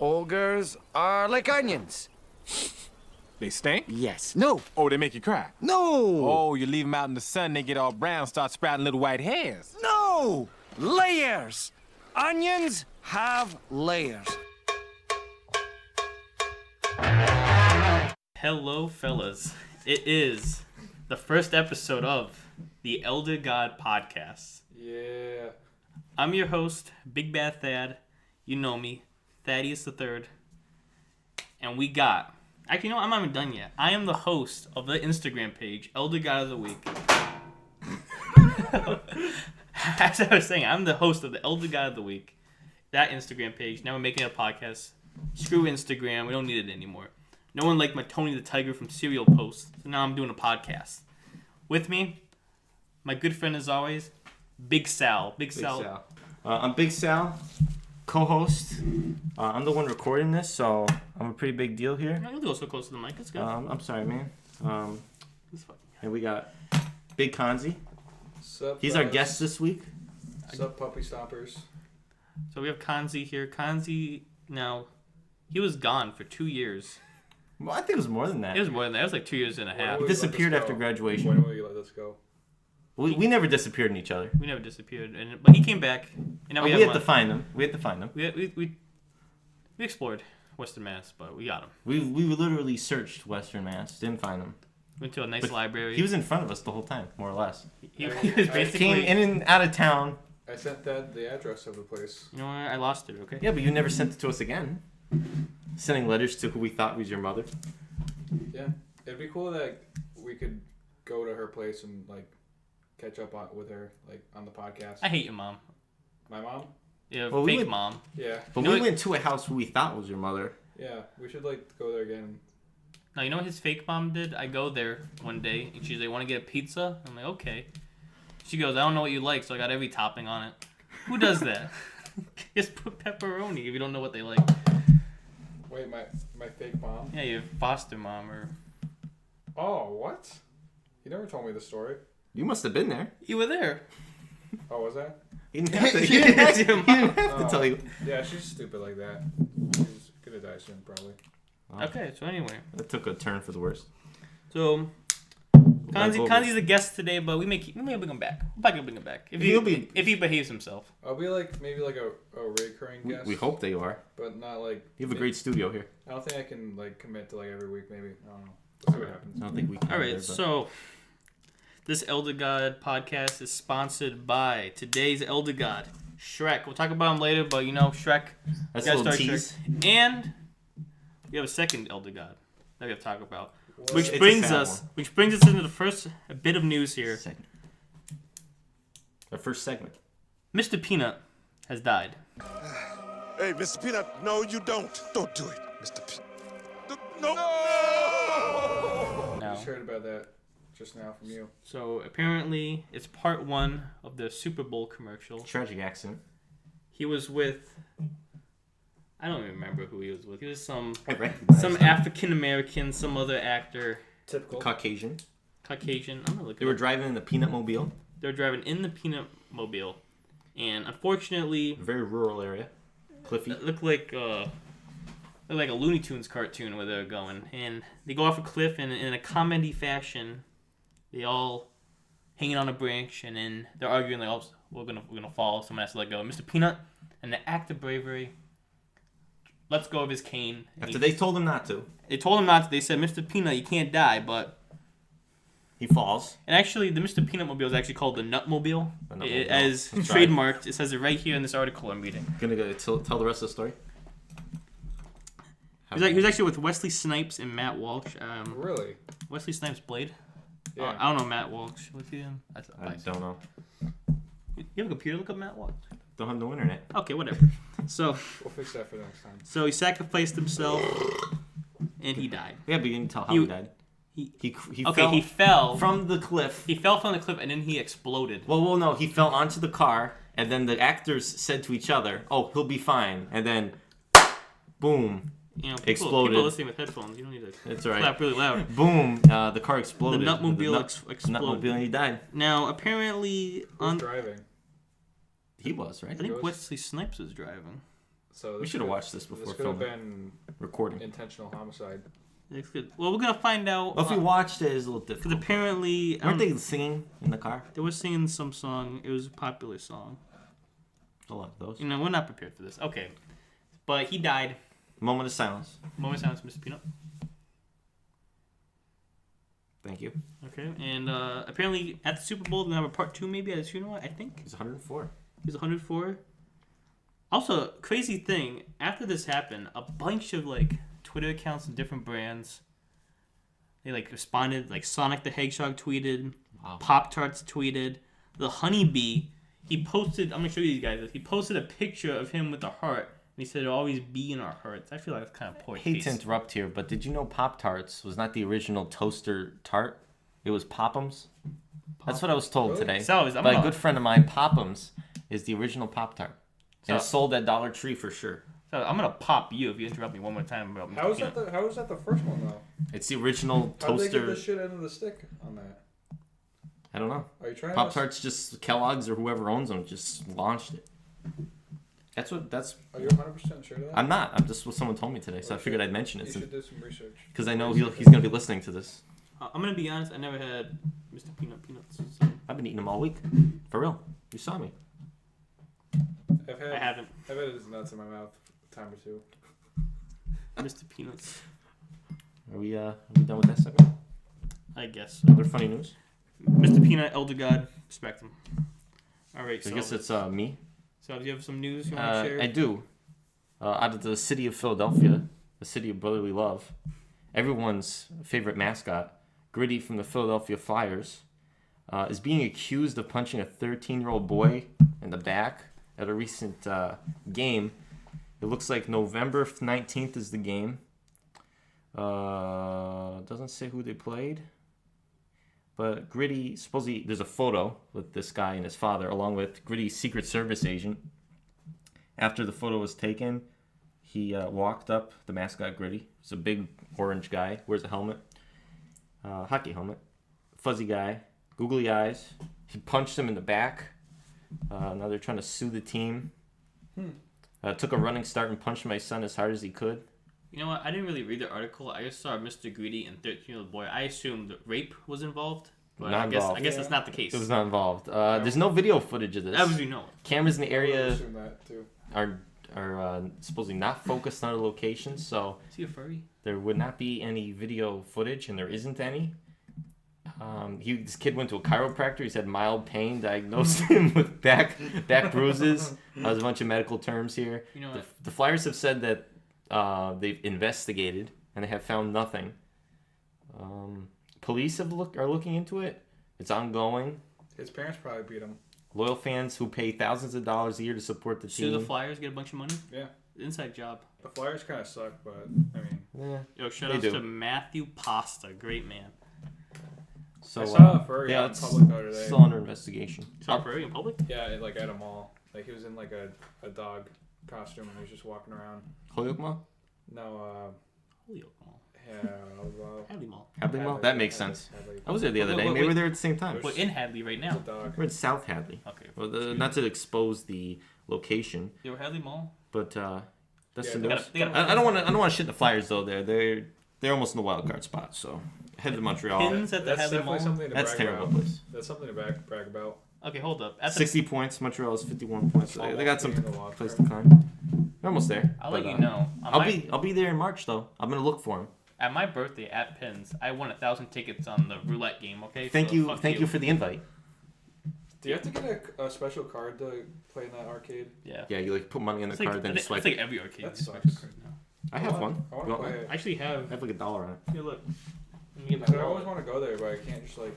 Ogres are like onions. They stink? Yes. No. Oh, they make you cry? No. Oh, you leave them out in the sun, they get all brown, start sprouting little white hairs. No. Layers. Onions have layers. Hello, fellas. It is the first episode of the Elder God Podcast. Yeah. I'm your host, Big Bad Thad. You know me, Thaddeus the Third. And we got... Actually, no, I'm not even done yet. I am the host of the Instagram page, Elder God of the Week. As I was saying, I'm the host of the Elder God of the Week. That Instagram page. Now we're making a podcast. Screw Instagram. We don't need it anymore. No one liked my Tony the Tiger from Serial post. So now I'm doing a podcast. With me, my good friend as always, Big Sal. Big Sal. I'm Big Sal, co-host. I'm the one recording this, so I'm a pretty big deal here. You'll go so close to the mic. It's good. I'm sorry, man. And we got Big Khanze. Sup, He's our guest this week. Sup, puppy stoppers. So we have Khanze here. Khanze, now, he was gone for 2 years. Well, I think it was more than that. It was more than that. It was like 2 years and a half. He disappeared after graduation. When will you let us go? We never disappeared in each other. We never disappeared, but he came back. And now we had to find him. We explored Western Mass, but we got him. We literally searched Western Mass, didn't find him. Went to a nice library. He was in front of us the whole time, more or less. He was basically came in and out of town. I sent the address of the place. You know what? I lost it. Okay. Yeah, but you never sent it to us again. Sending letters to who we thought was your mother. Yeah, it'd be cool that we could go to her place and like catch up with her like on the podcast. I hate your mom. My mom? Yeah, well, fake mom. Yeah. But we went to a house who we thought was your mother. Yeah, we should like go there again. Now, you know what his fake mom did? I go there one day, and she's like, want to get a pizza? I'm like, okay. She goes, I don't know what you like, so I got every topping on it. Who does that? Just put pepperoni if you don't know what they like. Wait, my fake mom? Yeah, your foster mom or... Oh, what? You never told me the story. You must have been there. You were there. Oh, was that? He didn't have to, he didn't have to tell you. Yeah, she's stupid like that. She's gonna die soon, probably. Wow. Okay, so anyway. That took a turn for the worse. So, Khanze's a guest today, but we may bring him back. We'll probably bring him back. If he behaves himself. I'll be like, maybe like a recurring guest. We hope that you are. But not like... You have a great studio here. I don't think I can like commit to like every week, maybe. I don't know. We'll see what happens. I don't think we can. Alright, so... This Elder God podcast is sponsored by today's Elder God, Shrek. We'll talk about him later, but you know, Shrek. That's a little tease. Shrek. And we have a second Elder God that we have to talk about. What? Which brings us into the first bit of news here. Our first segment. Mr.Peanut has died. Hey, Mr. Peanut, no, you don't. Don't do it, Mr. Peanut. No! I Now, just heard about that just now from you. so apparently, it's part one of the Super Bowl commercial. Tragic accident. He was with... I don't even remember who he was with. He was some African American, some other actor. Typical. Caucasian. I'm not looking. They were driving in the Peanut Mobile. They were driving in the Peanut Mobile, and unfortunately, Very rural area. Cliffy. it looked like a Looney Tunes cartoon where they were going, and they go off a cliff, and in a comedy fashion, they all hanging on a branch, and then they're arguing like, "Oh, we're gonna fall." Someone has to let go. Mr. Peanut, and the act of bravery, lets go of his cane. After they told him not to. They told him not to. They said, "Mr. Peanut, you can't die," but He falls. and actually, the Mr. Peanut Mobile is actually called the Nutmobile. The Nutmobile. As That's right. trademarked, it says it right here in this article I'm reading. Gonna go tell the rest of the story? He was actually with Wesley Snipes and Matt Walsh. Really? Wesley Snipes Blade? Yeah. I don't know Matt Walsh. What's he in? I don't know. You have a computer? Look up Matt Walsh. Don't have no internet. Okay, whatever. So We'll fix that for next time. so he sacrificed himself, and he died. Yeah, but you didn't tell how he died. He He fell from the cliff. He fell from the cliff, and then he exploded. Well, no. He fell onto the car, and then the actors said to each other, "Oh, he'll be fine." And then, boom. You know, Exploded. People listening with headphones, you don't need to That's all right. clap really loud. Boom. The car exploded. The Nutmobile The exploded. Nutmobile, and he died. Now, apparently, Who's driving? He was, right? I think Wesley Snipes was driving. So We should have watched this This before could have filming, been recording. intentional homicide. That's good. Well, we're gonna find out. Well, if we watched it, it's a little because difficult. apparently, Weren't they singing in the car? they were singing some song. It was a popular song. A lot of those. You know, we're not prepared for this. Okay, but he died. Moment of silence. Moment of silence, Mr. Peanut. Thank you. Okay, and apparently at the Super Bowl, they're gonna have a part 2 maybe at his funeral. I think He's 104. he's 104. Also, crazy thing. After this happened, a bunch of like Twitter accounts and different brands, they like responded. Like Sonic the Hedgehog tweeted, Wow. Pop-Tarts tweeted, the Honeybee. He posted. I'm gonna show you guys this. He posted a picture of him with a heart. And he said it'll always be in our hearts. I feel like that's kind of poor Hate taste. to interrupt here, but did you know Pop-Tarts was not the original toaster tart? It was Pop'ems. That's what I was told today. So, I'm by a gonna- good friend of mine, Pop'ems is the original Pop-Tart. And it's So- sold at Dollar Tree for sure. So I'm gonna pop you if you interrupt me one more time about Mr. How is Peanut. that the first one though? It's the original How did they get toaster. the shit end of the stick on that? I don't know. Are you trying Pop-Tarts just Kellogg's or whoever owns them just launched it. That's. Are you 100% sure of that? I'm not. I'm just what someone told me today, so I Okay. figured I'd mention it You should do some research. because I know he's gonna be listening to this. I'm gonna be honest. I never had Mr. Peanut peanuts. So I've been eating them all week, for real. You saw me. I haven't. I've had his nuts in my mouth a time or two. Mr. Peanuts. Are we done with that segment? I guess. Other funny news? Mr. Peanut, Elder God, respect him. All right. I So guess it's me. So do you have some news you want to share? I do. Out of the city of Philadelphia, the city of brotherly love, everyone's favorite mascot, Gritty from the Philadelphia Flyers, is being accused of punching a 13-year-old boy in the back at a recent game. It looks like November 19th is the game. Doesn't say who they played. But Gritty, supposedly, there's a photo with this guy and his father, along with Gritty's Secret Service agent. After the photo was taken, he walked up, the mascot Gritty. He's a big orange guy, wears a helmet, hockey helmet, fuzzy guy, googly eyes. He punched him in the back. Now they're trying to sue the team. Took a running start and punched my son as hard as he could. You know what? I didn't really read the article. I just saw Mr. Greedy and 13-year-old boy. I assumed rape was involved. But Not involved. I guess that's not the case. It was not involved. There's no video footage of this. As you know. Cameras in the I would area assume that too. are supposedly not focused on a location, so Is he a furry? there would not be any video footage, and there isn't any. This kid went to a chiropractor. He's had mild pain, diagnosed him with back bruises. There's a bunch of medical terms here. You know what? The Flyers have said that they've investigated and they have found nothing. Police are looking into it. It's ongoing. His parents probably beat him. Loyal fans who pay thousands of dollars a year to support the Sue team. the Flyers, get a bunch of money? Yeah. Inside job. The Flyers kind of suck, but I mean, Yeah. Yo, shout They out do. to Matthew Pasta. Great man. So I saw a furry yeah, out in it's public the other day. still under investigation. Saw a furry in public? Yeah, like at a mall. Like he was in like a dog costume and he was just walking around. Holyoke Mall? No, Holyoke Mall. Hadley Hadley Mall. Hadley Mall? That makes sense. I was there the other day. Wait, Maybe we're there at the same time. We're in Hadley right now. Dog. We're in South Hadley. Okay. Well, not to expose the location, Yo, Hadley Mall? but that's Yeah, the they news. They gotta- I don't want to shit the Flyers though. They're almost in the wild card spot. So head to Montreal. Pins at the That's Hadley definitely Mall? something to That's brag terrible about. place. That's something to brag about. Okay, hold up. At the 60 points. Montreal is 51 points. So they got some Walking in the walk place room. to climb. They're almost there. I'll but, let you know. I'll be there in March though. I'm gonna look for him. At my birthday at Pins, I won 1,000 tickets on the roulette game. Okay. Thank So you. fuck Thank you for the invite. Do you have to get a special card to play in that arcade? Yeah. Yeah, you like put money in the It's like, card, then you it's swipe like it. every arcade. That you swipe sucks. a card now. I have one. I You want want to play one? it. I actually I have. have like $1 on it. Here, look. Let me get my But I wallet. always want to go there, but I can't just like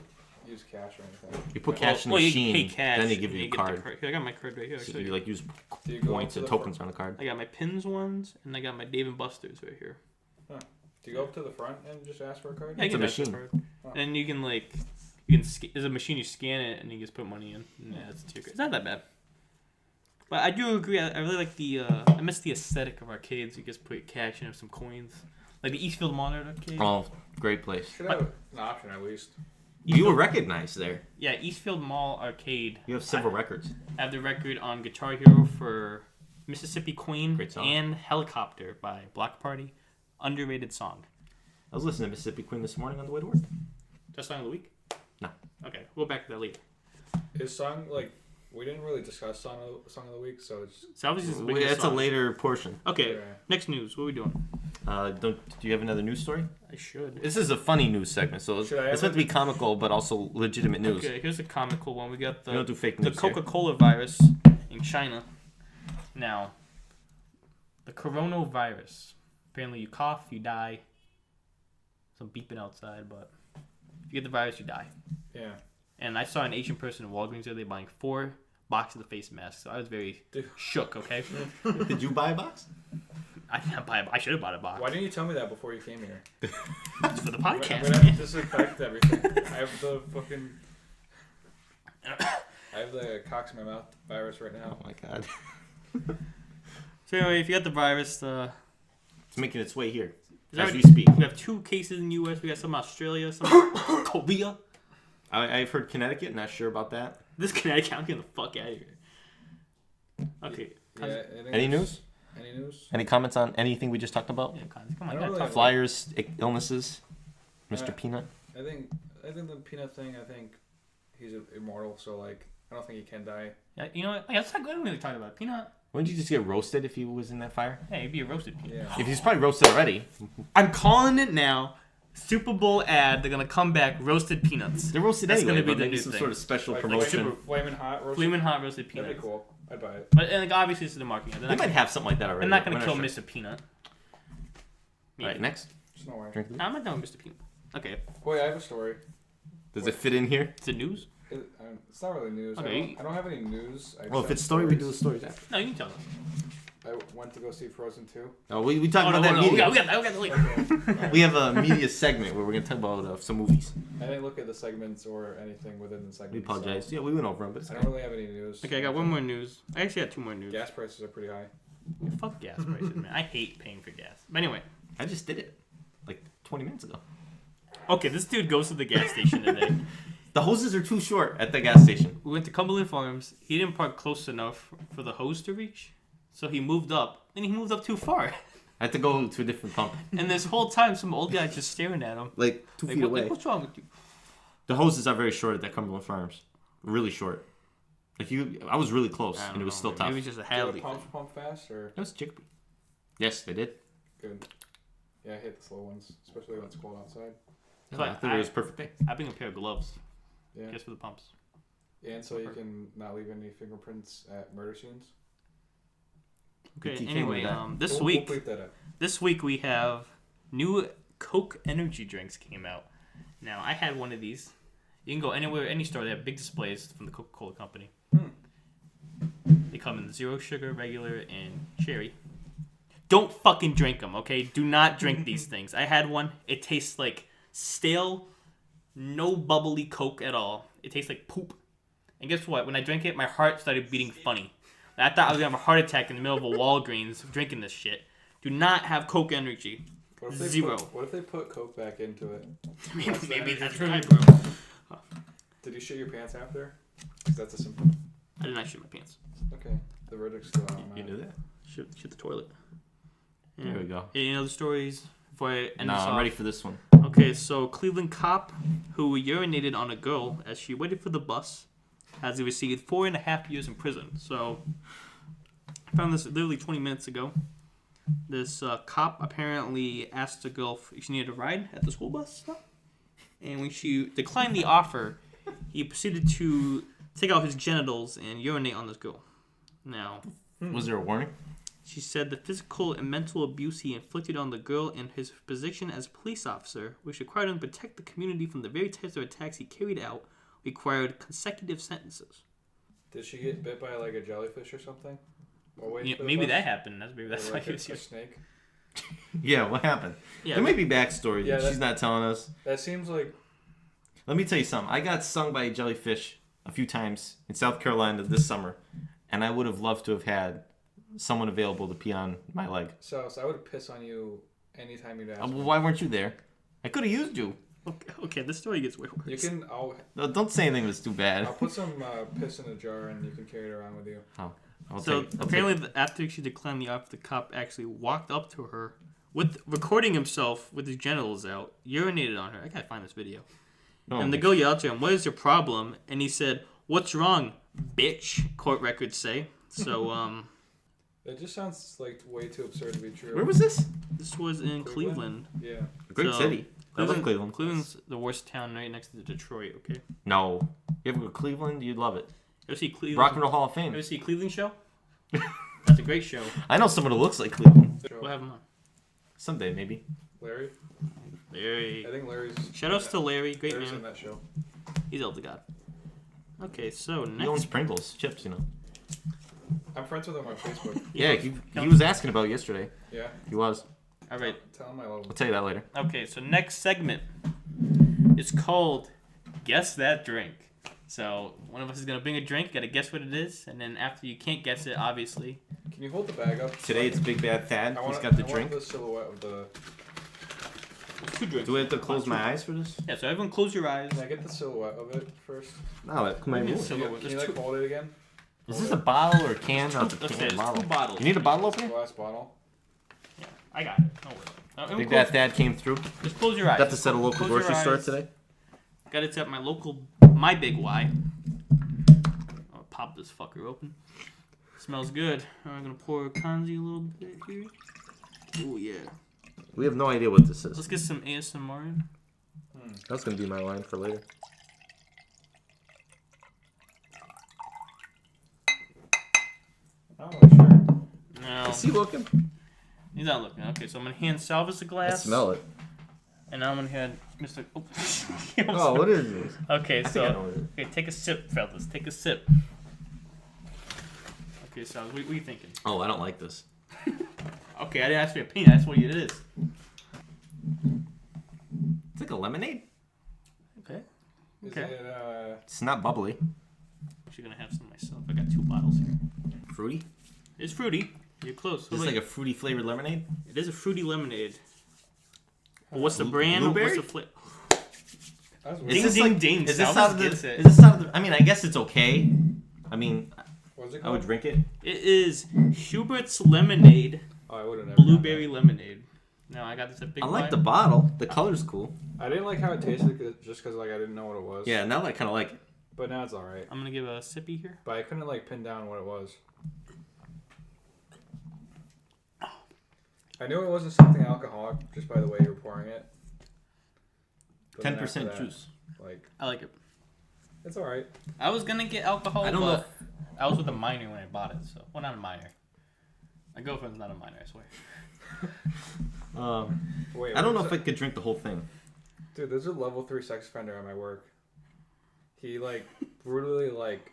use cash or anything. You put cash in the Well, you machine, pay cash. then they give and you a get the card. Here, I got my card right here. So Actually. you like use Do you go points up and to the tokens on the card. I got my Pins ones, and I got my Dave and Buster's right here. Do you go up to the front and just ask for a card? Yeah, I It's a can ask for machine. card. And you can like, you can. There's a machine you scan it, and you just put money in. And yeah, it's it's not that bad. But I do agree. I really like the. I miss the aesthetic of arcades. You just put cash in, some coins, like the Eastfield Monitor arcade. Oh, great place. Should have an option at least. You were recognized there. Yeah, Eastfield Mall Arcade. You have several records. I have the record on Guitar Hero for Mississippi Queen Great song. and Helicopter by Block Party. Underrated song. I was listening to Mississippi Queen this morning on the way to work. That song of the week? No. Okay, we'll go back to that later. His song, like, we didn't really discuss song of the week, so it's... So obviously it's the biggest That's a song. later portion. Okay, Yeah. next news. What are we doing? Do you have another news story? I should. This is a funny news segment, so it's Should I have meant to it? be comical, but also legitimate news. Okay, here's a comical one. We got We don't do fake the news here. Coca-Cola virus in China. Now, the coronavirus. Apparently you cough, you die. Some beeping outside, but if you get the virus, you die. Yeah. And I saw an Asian person in Walgreens the other day buying 4 boxes of face masks. So I was very Dude. shook, okay? Did you buy a box? I didn't buy I should have bought a box. Why didn't you tell me that before you came here? It's for the I'm podcast, gonna man. disinfect everything. I have the fucking... I have the cocks in my mouth virus right now. Oh my god. So anyway, if you got the virus, It's making its way here is as already- we speak. we have 2 cases in the U.S. We got some in Australia, some in Korea. I've heard Connecticut, not sure about that. This Connecticut, I'm getting the fuck out of here. Okay. Yeah, I think Any there's- news? Any news? Any comments on anything we just talked about? Yeah, Khanze, come I on, don't you really gotta have talk. Flyers, illnesses, Mr. Yeah. Peanut. I think the peanut thing. I think he's immortal, so like I don't think he can die. Yeah, you know what? Like, let's not really talk about it. Peanut. Wouldn't you just get roasted if he was in that fire? Hey, he'd be a roasted peanut. Yeah. If he's probably roasted already. I'm calling it now. Super Bowl ad. They're gonna come back. Roasted peanuts. They're roasted That's anyway, gonna be but the maybe new some thing. sort of special Like promotion. flaming hot roasted. Flaming hot roasted That'd peanuts. be cool. I'd buy it. But and like obviously this is the marketing. They're They not, might gonna, have something like that already. they're not gonna We're kill sure. Mr. Peanut. All right, next. There's no way. Drink of the I'm not done with Mr. Peanut. Okay, Wait, I have a story. Does it fit in here? is it news? It's not really news. Okay. I don't have any news. I Well, just if it's have story, we do the stories. stories after. No, you can tell us. I went to go see Frozen 2. Oh, we talked Oh, no, about that no, we media. got that later. We have a media segment where we're going to talk about some movies. I didn't look at the segments or anything within the segments. We apologize. So Yeah, we went over them, but it's I okay. don't really have any news. Okay, I got one more news. I actually got 2 more news. Gas prices are pretty high. Fuck gas prices, man. I hate paying for gas. But anyway. I just did it like 20 minutes ago. Okay, this dude goes to the gas station today. The hoses are too short at the gas station. We went to Cumberland Farms. He didn't park close enough for the hose to reach. So he moved up. And he moved up too far. I had to go to a different pump. And this whole time, some old guy just staring at him. Like 2 Like, feet away. like, what's wrong with you? The hoses are very short at that Cumberland Farms. Really short. Like I was really close, I don't and it was know, still man. tough. Maybe it was just a Do the Hadley pumps thing. pump fast or It was chickpea. Yes, they did. good? Yeah, I hate the slow ones, especially when it's cold outside. It's like, I think it was a perfect day. I bring a pair of gloves Yeah. just for the pumps. And so you can not leave any fingerprints at murder scenes. Okay, keep anyway, changing that. this We'll week bleep that up. This week we have new Coke energy drinks came out. Now I had one of these. You can go anywhere, any store. They have big displays from the Coca-Cola company. They come in 0 sugar, regular, and cherry. Don't fucking drink them, okay? Do not drink these things. I had one. It tastes like stale, no bubbly Coke at all. It tastes like poop. And guess what? When I drank it, my heart started beating funny. I thought I was gonna have a heart attack in the middle of a Walgreens drinking this shit. Do not have Coke energy. What if they 0. What if they put Coke back into it? Maybe that's right, energy bro. Did you shit your pants after? 'Cause that's a simple. I did not shit my pants. Okay, the verdict's still out on You that. knew that? Shit the toilet. There we go. Any other stories before I end No, this I'm off? ready for this one. Okay, so Cleveland cop who urinated on a girl as she waited for the bus has received 4.5 years in prison. So I found this literally 20 minutes ago. This cop apparently asked the girl if she needed a ride at the school bus stop. And when she declined the offer, he proceeded to take out his genitals and urinate on this girl. Now, Was there a warning? she said the physical and mental abuse he inflicted on the girl and his position as a police officer, which required him to protect the community from the very types of attacks he carried out, required consecutive sentences. Did she get bit by like a jellyfish or something? While waiting Yeah, for the maybe bus? that happened. Maybe Or that's why like he a was here. snake. Yeah, what happened? Yeah, There may be backstory Yeah, that she's not telling us. That seems like Let me tell you something. I got stung by a jellyfish a few times in South Carolina this summer, and I would have loved to have had someone available to pee on my leg. so I would piss on you anytime you'd ask. Well, me. why weren't you there? I could have used you. Okay, this story gets way worse. You can. No, don't say anything that's too bad. I'll put some piss in a jar and you can carry it around with you. Oh. Apparently, after she declined the offer, the cop actually walked up to her with recording himself with his genitals out, urinated on her. I gotta find this video. And the girl yelled to him, "What is your problem?" And he said, "What's wrong, bitch?" Court records say. So, It just sounds like way too absurd to be true. Where was this? this was in Cleveland. Yeah. Great So, city. I love Cleveland. Cleveland's the worst town right next to Detroit, okay? No. You ever go to Cleveland? You'd love it. Ever see Cleveland? Rock and Roll Hall of Fame. Ever see Cleveland show? That's a great show. I know someone who looks like Cleveland. We'll have him on. Someday, maybe. Larry? Larry. I think Larry's... Shoutouts to Larry. Great Larry's in man. that show. He's Elder God. Okay, so He owns next. Pringles chips, you know. I'm friends with him on Facebook. Yeah, he was asking about it yesterday. Yeah. He was. All right. Tell him I love him. I'll tell you that later. Okay, so next segment is called Guess That Drink. So one of us is gonna bring a drink, gotta guess what it is, and then after you can't guess it, obviously. Can you hold the bag up? Today it's Big Bad Thad. I He's got the drink. want the silhouette of the... There's 2 drinks. Do I have to close my eyes for this? Yeah, so everyone close your eyes. Can I get the silhouette of it first? No, come on. Give me a Is silhouette. Can you There's like hold it again? this a bottle or a can? No, it's a Okay, can. there's Bottle. 2 bottles. You need a bottle opener? Glass bottle. Yeah, I got it. No worries. Big Bad Thad came through. Just close your eyes. Got this at a local Close your grocery store eyes. today. Got it at my Big Y. I'll pop this fucker open. Smells good. I'm gonna pour Khanze a little bit here. Oh yeah. We have no idea what this is. Let's get some ASMR in. That's gonna be my line for later. I'm not really sure. No, Is he looking? he's not looking. Okay, so I'm gonna hand Salvus a I glass. smell it. And now I'm gonna hand Mr. Oh, Oh, what is this? Okay, I think I know so what it is. okay, take a sip, fellas. Take a sip. Okay, Salvus, what are you thinking? Oh, I don't like this. Okay, I didn't ask for your opinion. That's what it is. It's like a lemonade. Okay. Is Okay. it, It's not bubbly. I'm actually gonna have some myself. I got 2 bottles here. Fruity. It's fruity. You're close. Is this like a fruity flavored lemonade? It is a fruity lemonade. But what's the brand? Blueberry? What's the flavor? That's Ding, weird. ding, ding. Is this Salvus out of gets the? it. Is this out of the? I mean, I guess it's okay. I mean, What's it I called? would drink it. It is Hubert's Lemonade, Oh, I would have never Blueberry Lemonade. No, I got this at Big I like Y. the bottle. The color's cool. I didn't like how it tasted just because like I didn't know what it was. Yeah, now I kind of like it. But now it's alright. I'm gonna give a sippy here. But I couldn't like pin down what it was. I knew it wasn't something alcoholic just by the way you were pouring it. But then 10% after that, juice. Like, I like it. it's alright. I was gonna get alcohol, I don't know. but I was with a minor when I bought it. So, well, not a minor. My girlfriend's not a minor, I swear. Wait, I don't what know is if I could drink the whole thing. Dude, there's a level 3 sex offender at my work. He like brutally like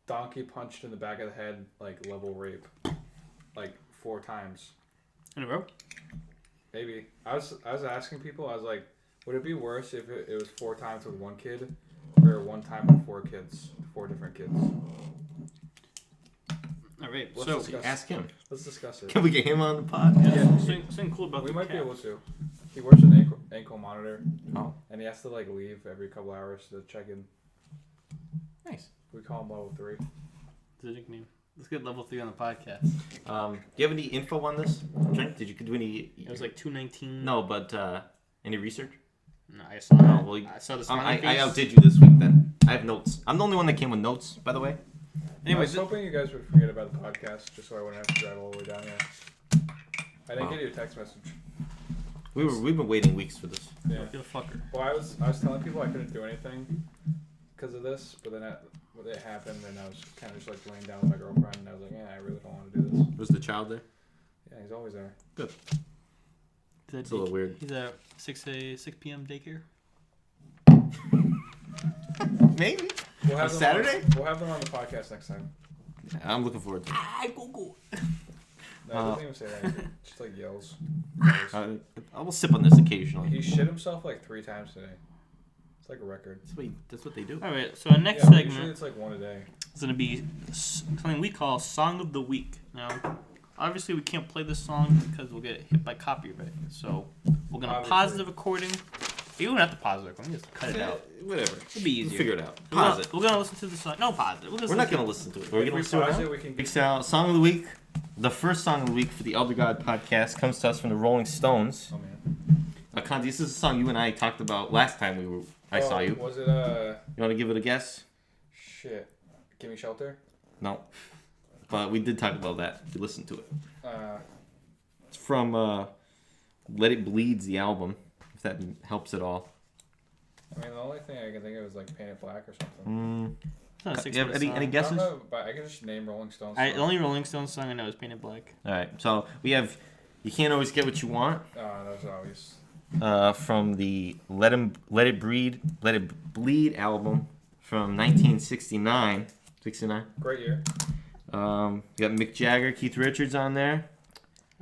donkey punched in the back of the head, like level rape, like 4 times. In a row? Maybe. I was asking people. I was like, would it be worse if it was 4 times with 1 kid, or 1 time with 4 kids, 4 different kids? All right. Let's So, discuss. Ask him. Let's discuss it. Can we get him on the pod? yeah, something cool about We the might be cat. able to. He wears an ankle monitor, Oh, and he has to like leave every couple hours to check in. nice. We call him level 3. It's a nickname. Let's get level 3 on the podcast. Do you have any info on this drink? Did you do any? It was like $2.19. No, but any research? No, I saw Oh, it. well, I saw the I smiley face. outdid you this week then. I have notes. I'm the only one that came with notes, by the way. I Anyways, was hoping you guys would forget about the podcast, just so I wouldn't have to drive all the way down here. I didn't get you a text message. We've been waiting weeks for this. Yeah. you fucker. Well, I was telling people I couldn't do anything because of this, but then when it happened, and I was kind of just like laying down with my girlfriend, and I was like, yeah, I really don't want to do this. Was the child there? Yeah, he's always there. Good. Is that It's a little weird. He's at 6 p.m. daycare. Maybe. We'll On have them Saturday? we'll have them on the podcast next time. I'm looking forward to it. No, it doesn't even say that. It just like yells. I will sip on this occasionally. He shit himself like 3 times today. It's like a record. That's what they do. All right. So our next Yeah, usually segment it's like 1 a day. is going to be something we call Song of the Week. Now, obviously, we can't play this song because we'll get hit by copyright. So we're going to pause Obviously. the recording, You don't have to pause it. Let me just cut it out. Whatever. It'll be easier. We'll figure it out. We're Pause gonna, it. we're gonna listen to the song. No, pause it. We're not gonna listen to it. We're If gonna we listen to pause it it, now. we can Big Sal, song of the week. The first song of the week for the Elder God podcast comes to us from the Rolling Stones. Oh man. Khanze, this is a song you and I talked about last time I saw you. Was it You want to give it a guess? shit? Give me shelter. No. But we did talk about that. We listened to it. Uh, It's from Let It Bleed's the album, if that helps at all. I mean, the only thing I can think of is like Painted Black or something. It's not a You have 6-minute any song. I don't guesses? know, but I can just name Rolling Stones. The songs. only Rolling Stones song I know is Painted Black. All right. So we have You Can't Always Get What You Want That was obvious. from the Let It Bleed album from 1969. 69. Great year. You got Mick Jagger, Keith Richards on there.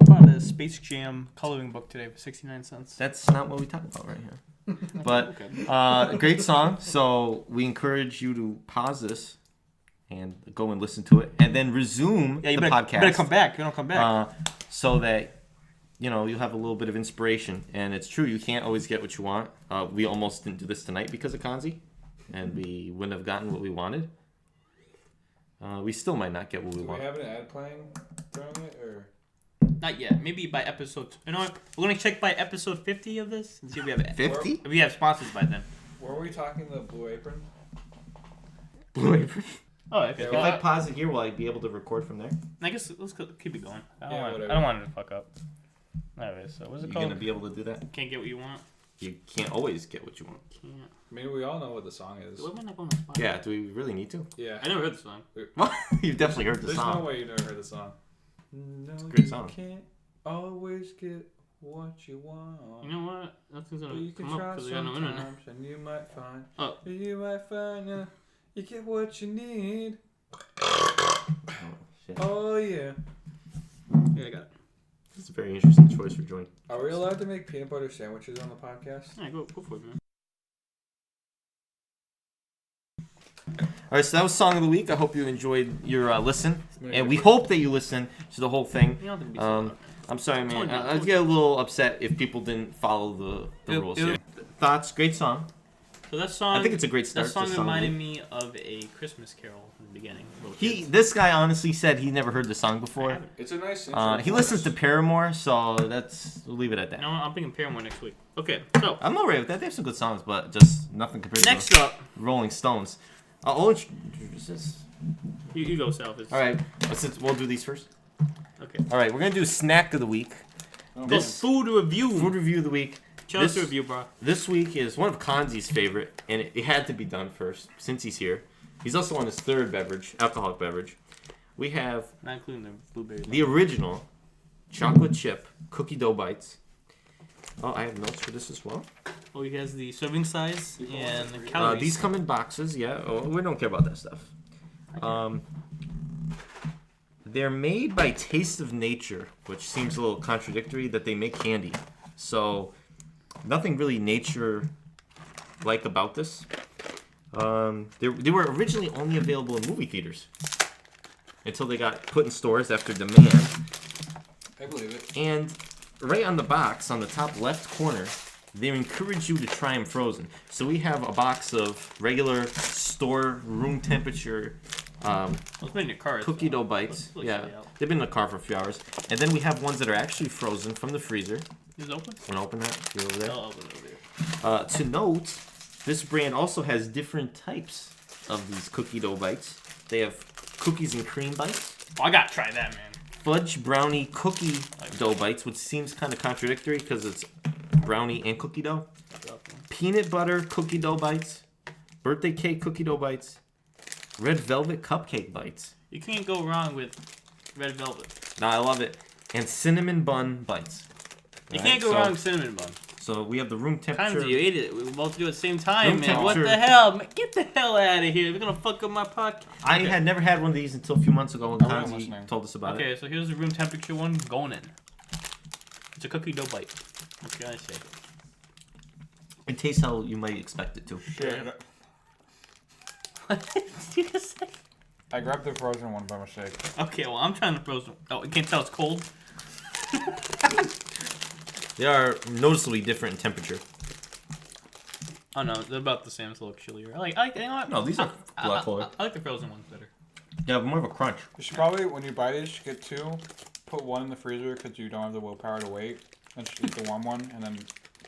I bought a Space Jam coloring book today for 69 cents. That's not what we talk about right here. But a great song. So we encourage you to pause this and go and listen to it, and then resume Yeah, you the better, podcast. you better come back. You don't come back. So that you'll have a little bit of inspiration. And it's true, you can't always get what you want. We almost didn't do this tonight because of Khanze, and we wouldn't have gotten what we wanted. We still might not get what we Do we want. have an ad playing during it, or Not yet. Maybe by episode. You know what? We're gonna check by episode 50 of this and see if we have 50? If we have sponsors by then. were we talking the Blue Apron? Blue Apron. Oh, okay. Yeah, If Well, I pause it here, will I be able to record from there? I guess let's keep it going. I Yeah, don't whatever. want it to fuck up. Alright, so what's it You're called? gonna be able to do that. Can't get what you want. You can't always get what you want. Can't. I mean, we all know what the song is. Why am I not going to Spotify? Yeah. Do we really need to? Yeah. I never heard the song. You've definitely heard the There's song. no way you never heard the song. No, a great song. You can't always get what you want. You know what? Nothing's But gonna you can come up try because I got no internet. sometimes, and you might find. Oh. You might find you get what you need. Oh, shit. Oh yeah. Yeah, I got it. It's a very interesting choice for joint. Are we allowed to make peanut butter sandwiches on the podcast? Yeah, go for it, man. All right, so that was Song of the Week. I hope you enjoyed your listen, and we hope that you listen to the whole thing. You don't have to be so loud, man. I'm sorry, man. Told you, I told get a little upset if people didn't follow the rules here. Thoughts? Great song. So that song. I think it's a great start That song to Song of the reminded Week. me of a Christmas Carol in the beginning. Little kids. This guy honestly said he never heard the song I before. haven't. It's a nice. He listens to Paramore, so we'll leave it at that. No, I'm thinking Paramore next week. Okay, so I'm alright with that. They have some good songs, but just nothing compared next to up, Rolling Stones. I'll introduce this. you go, Self. All right, we'll do these first. Okay. All right, we're gonna do snack of the week. This Food review. food review of the week. Chelsea to review, bro. This week is one of Khanze's favorite, and it had to be done first since he's here. He's also on his third alcoholic beverage. We have Not including the blueberry. the original chocolate chip cookie dough bites. Oh, I have notes for this as well. Oh, he has the serving size and the calories. These come in boxes, yeah. Oh, we don't care about that stuff. They're made by Taste of Nature, which seems a little contradictory that they make candy. So, nothing really nature-like about this. They were originally only available in movie theaters until they got put in stores after demand. I believe it. And right on the box, on the top left corner, they encourage you to try them frozen. So we have a box of regular store room temperature Let's put it in your car. cookie dough bites. Let's Yeah, check it out. they've been in the car for a few hours. And then we have ones that are actually frozen from the freezer. Is it open? Want to open that? See over there? I'll open it over there. To note, this brand also has different types of these cookie dough bites. They have cookies and cream bites, Oh, I gotta try that, man. fudge brownie cookie dough bites, which seems kind of contradictory because it's brownie and cookie dough, peanut butter cookie dough bites, birthday cake cookie dough bites, red velvet cupcake bites. You can't go wrong with red velvet. Now I love it, and cinnamon bun bites. You Alright, can't go wrong with cinnamon bun. So we have the room temperature. Khanze, you ate it. We were both do it at the same time, Room man. What the temperature. hell? Man, get the hell out of here. We're gonna fuck up my podcast. I had never had one of these until a few months ago when I wasn't Khanze listening. told us about it. Okay, so here's the room temperature one going in. It's a cookie dough bite. What can I say? It tastes how you might expect it to. Shit. What did you just say? I grabbed the frozen one by mistake. Okay, well, I'm trying to frozen. Oh, you can't tell it's cold? They are noticeably different in temperature. Oh no, they're about the same. It's a little chillier. I like. You know what? No, these are a lot cooler. I like the frozen ones better. Yeah, more of a crunch. You should probably, when you buy these, get 2, put 1 in the freezer because you don't have the willpower to wait, and just eat the warm one, and then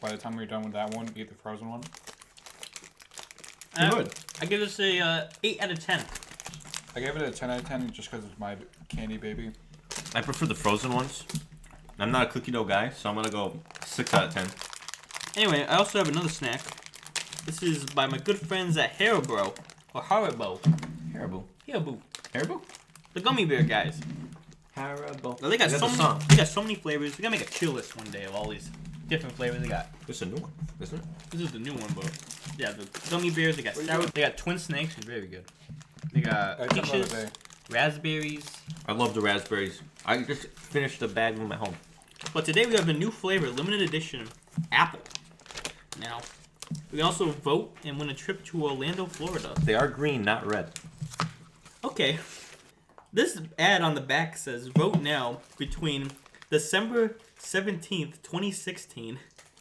by the time you're done with that one, eat the frozen one. Good. I give this a 8 out of 10. I gave it a 10 out of 10 just because it's my candy baby. I prefer the frozen ones. I'm not a cookie dough guy, so I'm gonna go 6 out of 10. Anyway, I also have another snack. This is by my good friends at Haribo or Haribo. Haribo. Haribo. Haribo? The gummy bear guys. Haribo. They got so many flavors. We gotta make a chill list one day of all these different flavors they got. This is a new one, isn't it? This is the new one, but yeah, the gummy bears. They got sour. They got twin snakes. It's very good. They got I took them peaches, the other day. raspberries. I love the raspberries. I just finished a bag of them at home. But today we have a new flavor, limited edition, apple. Now, we can also vote and win a trip to Orlando, Florida. They are green, not red. Okay. This ad on the back says, vote now between December 17th, 2016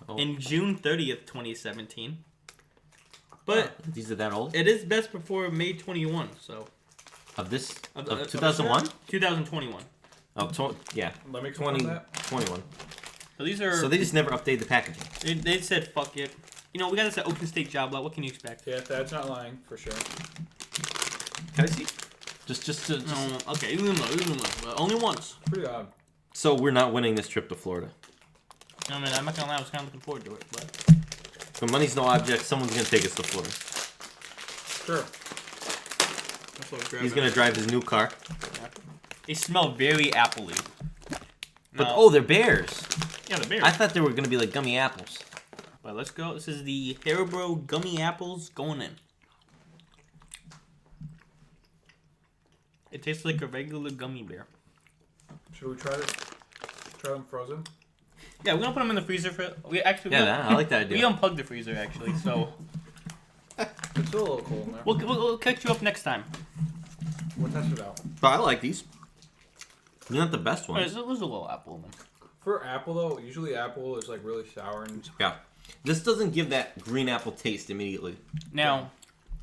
and June 30th, 2017. But These are that old? it is best before May 21, so... Of this? Of Of 2001? 2021. Oh, yeah. Let me 20, confirm that. 21. So these are... So they just never update the packaging. They said, fuck it. You know, we got this at Open State Job Lot. What can you expect? Yeah, Thad's not lying, for sure. Can I see? Just No, okay, even though. But only once. Pretty odd. So we're not winning this trip to Florida. I mean, I'm not gonna lie, I was kind of looking forward to it, but... When money's no object, someone's gonna take us to Florida. Sure. That's what I'm He's gonna drive his new car. They smell very appley. But No. they're bears. Yeah, the beer. I thought they were gonna be like gummy apples. But let's go. This is the Haribo gummy apples going in. It tastes like a regular gummy bear. Should we try this? Try them frozen? Yeah, we're gonna put them in the freezer for. We actually. Yeah, I like that idea. We unplugged the freezer actually, so It's still a little cold in there. we'll catch you up next time. We'll test it out. But I like these. They're not the best ones. There's a little apple in them. For apple, though, usually apple is like really sour and... Yeah. This doesn't give that green apple taste immediately. Now,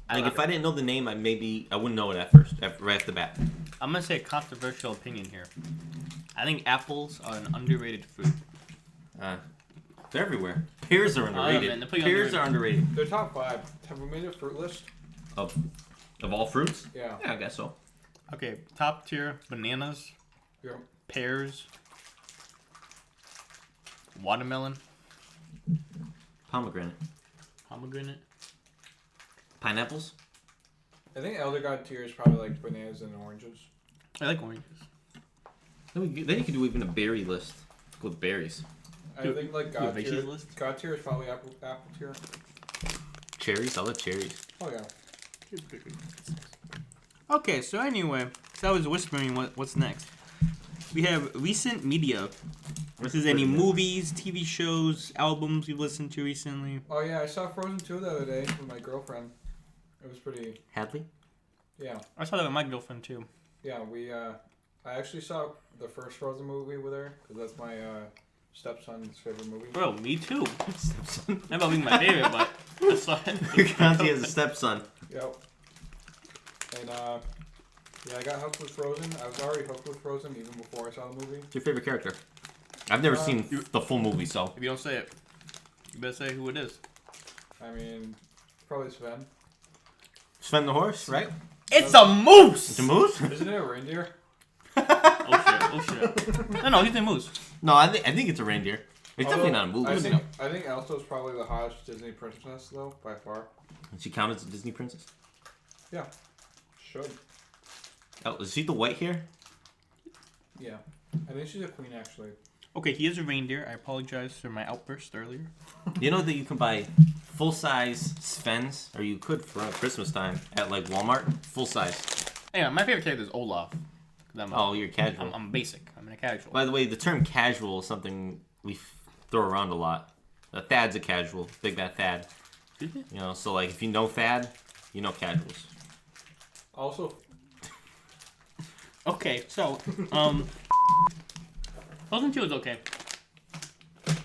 Like if I didn't know the name, I wouldn't know it at first, right off the bat. I'm gonna say a controversial opinion here. I think apples are an underrated fruit. They're everywhere. Pears are underrated. man, they're pretty Pears are underrated. They're top 5. Have we made a fruit list? Of all fruits? Yeah. Yeah, I guess so. Okay, top tier: bananas, Yep. pears, watermelon, Pomegranate. pomegranate. Pineapples? I think Elder God tier is probably like bananas and oranges. I like oranges. Then you can do even a berry list with berries. I think like God veggie tier. list? God tier is probably apple tier. Cherries? I love cherries. Oh yeah. Okay, so anyway, so I was whispering what's next. We have recent media. This is any movies, TV shows, albums you've listened to recently. Oh yeah, I saw Frozen 2 the other day with my girlfriend. It was pretty. Hadley? Yeah. I saw that with my girlfriend too. Yeah, I actually saw the first Frozen movie with her because that's my stepson's favorite movie. Bro, me too. Not about being my favorite, but I saw it. Khanze has a stepson. Yep. And yeah, I got hooked with Frozen. I was already hooked with Frozen even before I saw the movie. What's your favorite character? I've never seen the full movie, so. If you don't say it, you better say who it is. I mean, probably Sven. Sven the horse, right? It's a moose! It's a moose? Isn't it a reindeer? Oh shit. No, he's a moose. No, I think it's a reindeer. It's definitely not a movie. I think Elsa's probably the hottest Disney princess though, by far. Does she count as a Disney princess? Yeah. Should. Oh, is she the white hair? Yeah. I think she's a queen actually. Okay, he is a reindeer. I apologize for my outburst earlier. You know that you can buy full-size Svens, or you could for Christmas time at like Walmart, full size. Anyway, my favorite character is Olaf. You're casual. I'm basic. I'm in a casual. By the way, the term casual is something we throw around a lot. Thad's a casual, big bad Thad. Excuse me? You know, so like if you know Thad, you know casuals. Also, Okay, so, Frozen 2 is okay.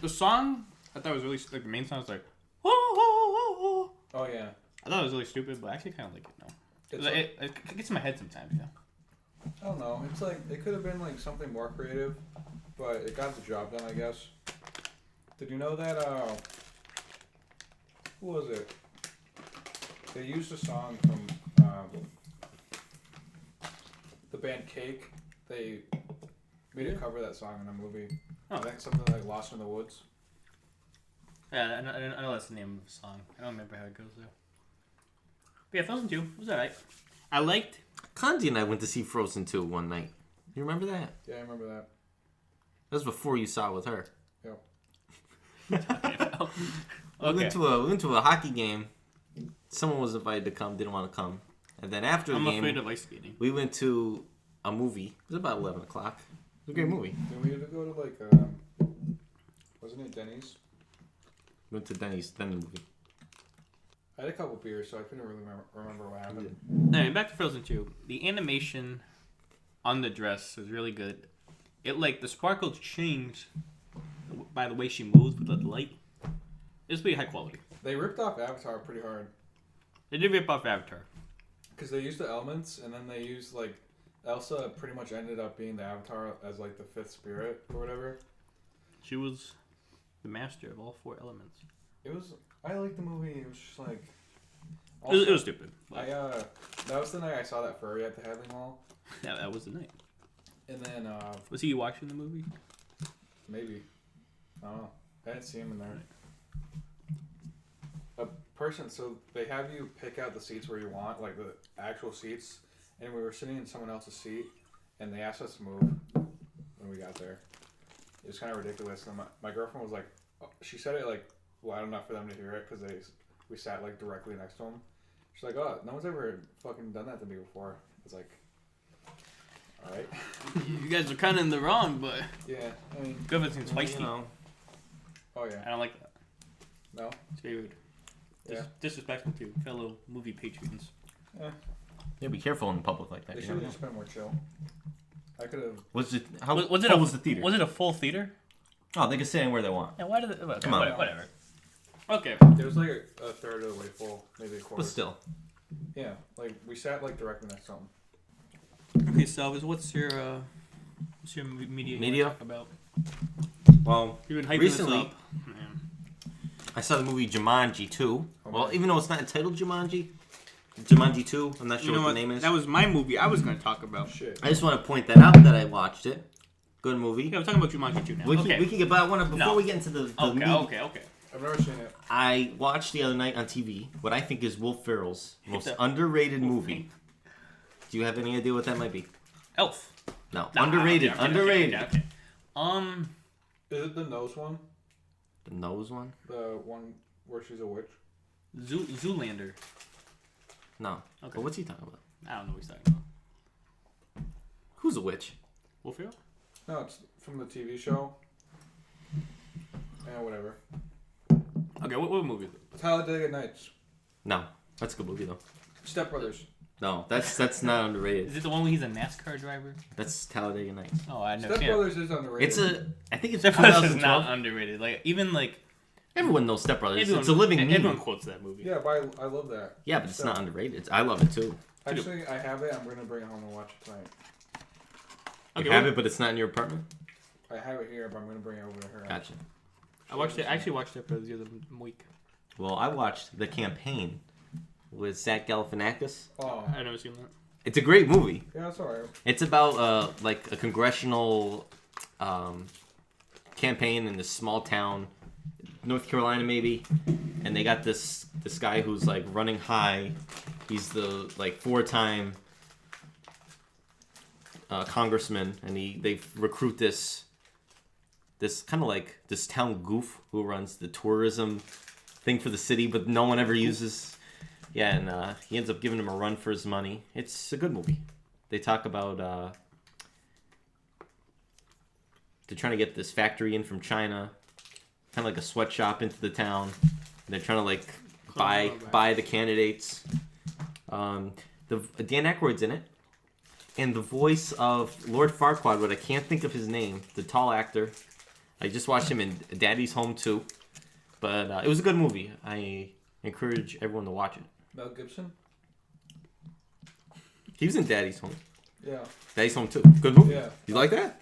The song, I thought was really, like, the main song was like, oh, oh, oh, oh. Oh yeah. I thought it was really stupid, but I actually kind of like it now. It's It gets in my head sometimes, you know. I don't know. It's like it could have been like something more creative, but it got the job done, I guess. Did you know that? Who was it? They used a song from the band Cake. They made a cover of that song in a movie. Oh. I think something like Lost in the Woods. Yeah, I know that's the name of the song. I don't remember how it goes though. But yeah, Frozen 2 was alright. I liked. Khanze and I went to see Frozen 2 one night. You remember that? Yeah, I remember that. That was before you saw it with her. Yep. We went to a hockey game. Someone was invited to come, didn't want to come. And then after the I'm game, afraid of ice skating. we went to a movie. It was about 11 o'clock. It was a great movie. Then we had to go to like, wasn't it Denny's? We went to Denny's, then the movie. I had a couple beers, so I couldn't really remember what happened. Anyway, back to Frozen 2. The animation on the dress was really good. It like the sparkles changed by the way she moves with the light. It's pretty high quality. They ripped off Avatar pretty hard. They did rip off Avatar. Because they used the elements, and then they used, like, Elsa pretty much ended up being the Avatar as, like, the fifth spirit or whatever. She was the master of all 4 elements. It was, I liked the movie, it was just, like... It was stupid. That was the night I saw that furry at the Hadley Mall. Yeah, that was the night. And then, Was he watching the movie? maybe. I don't know. I didn't see him in there. A person, so they have you pick out the seats where you want, like the actual seats, and we were sitting in someone else's seat, and they asked us to move when we got there. It was kind of ridiculous. And my girlfriend was like, she said it like loud enough for them to hear it because we sat like directly next to them. She's like, oh, no one's ever fucking done that to me before. I was like, all right. You guys are kind of in the wrong, but Yeah, I mean, Griffin seems feisty. You know, oh I yeah, don't like that. no, It's very rude. yeah. Disrespectful to fellow movie patrons. yeah, be careful in public like that. They You should have know? just been more chill. I could have. Was it how Was it full a, was the theater? Was it a full theater? Oh, they can sit anywhere they want. Yeah, why did it? Come on. Whatever. Okay. It was like a third of the way full, maybe a quarter. But still, Yeah, like we sat like directly next to them. Okay, Salvas, what's your media? Media? You want to talk about? well, You've been hyping recently this up. Man. I saw the movie Jumanji 2. Oh, Well, man. even though it's not entitled Jumanji, Jumanji 2. I'm not sure You know what what? the name is. That was my movie I was going to talk about. Shit. I just want to point that out that I watched it. Good movie. Yeah, we're talking about Jumanji 2 now. We Okay. can get by one before No. we get into the Okay, meat. okay. I've never seen it. I watched the other night on TV what I think is Will Ferrell's most a- underrated movie. Do you have any idea what that might be? Elf. No, Nah, underrated. okay, Underrated. Okay. Is it the nose one? The nose one? The one where she's a witch? Zoolander. No. Okay. But what's he talking about? I don't know what he's talking about. Who's a witch? Will Ferrell? No, it's from the TV show. Yeah, whatever. Okay, what movie is it? Talladega Nights. No. That's a good movie though. Step Brothers. No, that's not underrated. Is it the one where he's a NASCAR driver? That's Talladega Nights. Oh, I know. Step Brothers is underrated. I think it's Step Brothers is 2012. not underrated. Like even like Everyone knows Step Brothers. everyone, It's a living meme. everyone quotes that movie. Yeah, but I love that. Yeah, but it's Step. not underrated. I love it too. Actually, I have it. I'm gonna bring it home and watch it tonight. You Okay, have well- it, but it's not in your apartment. I have it here, but I'm gonna bring it over to her. Gotcha. I actually watched Step Brothers the other week. Well, I watched The Campaign with Zach Galifianakis. Oh, I've never seen that. It's a great movie. yeah, that's alright. It's about like a congressional campaign in this small town, North Carolina maybe, and they got this guy who's like running high. He's the like 4-time congressman, and they recruit this kind of like this town goof who runs the tourism thing for the city, but no one ever uses. Yeah, and he ends up giving him a run for his money. It's a good movie. They talk about they're trying to get this factory in from China, kind of like a sweatshop into the town. And they're trying to like buy the candidates. Dan Aykroyd's in it, and the voice of Lord Farquaad, but I can't think of his name. The tall actor. I just watched him in Daddy's Home 2, but it was a good movie. I encourage everyone to watch it. Mel Gibson. He was in Daddy's Home. Yeah. Daddy's Home 2. Good movie. Yeah. You like that?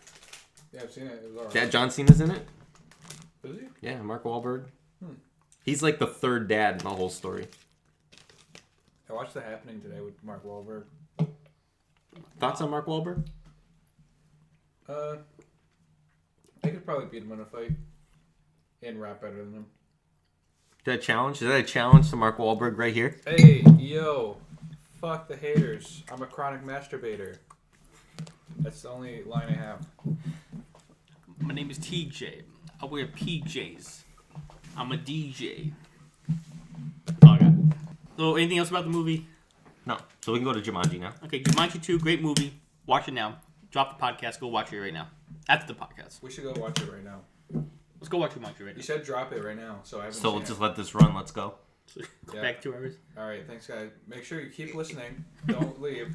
Yeah, I've seen it. It was alright. Dad John Cena's in it. Is he? Yeah, Mark Wahlberg. He's like the third dad in the whole story. I watched The Happening today with Mark Wahlberg. Thoughts on Mark Wahlberg? I could probably beat him in a fight and rap better than him. That challenge? Is that a challenge to Mark Wahlberg right here? Hey, yo, fuck the haters. I'm a chronic masturbator. That's the only line I have. My name is TJ. I wear PJs. I'm a DJ. Oh, I got it. So, anything else about the movie? No. So we can go to Jumanji now. Okay, Jumanji 2, great movie. Watch it now. Drop the podcast. Go watch it right now. After the podcast. We should go watch it right now. Let's go watch Jumanji right now. You said drop it right now, so I haven't So seen we'll just it. let this run. Let's go. Yeah. Back 2 hours. All right, thanks, guys. Make sure you keep listening. Don't leave.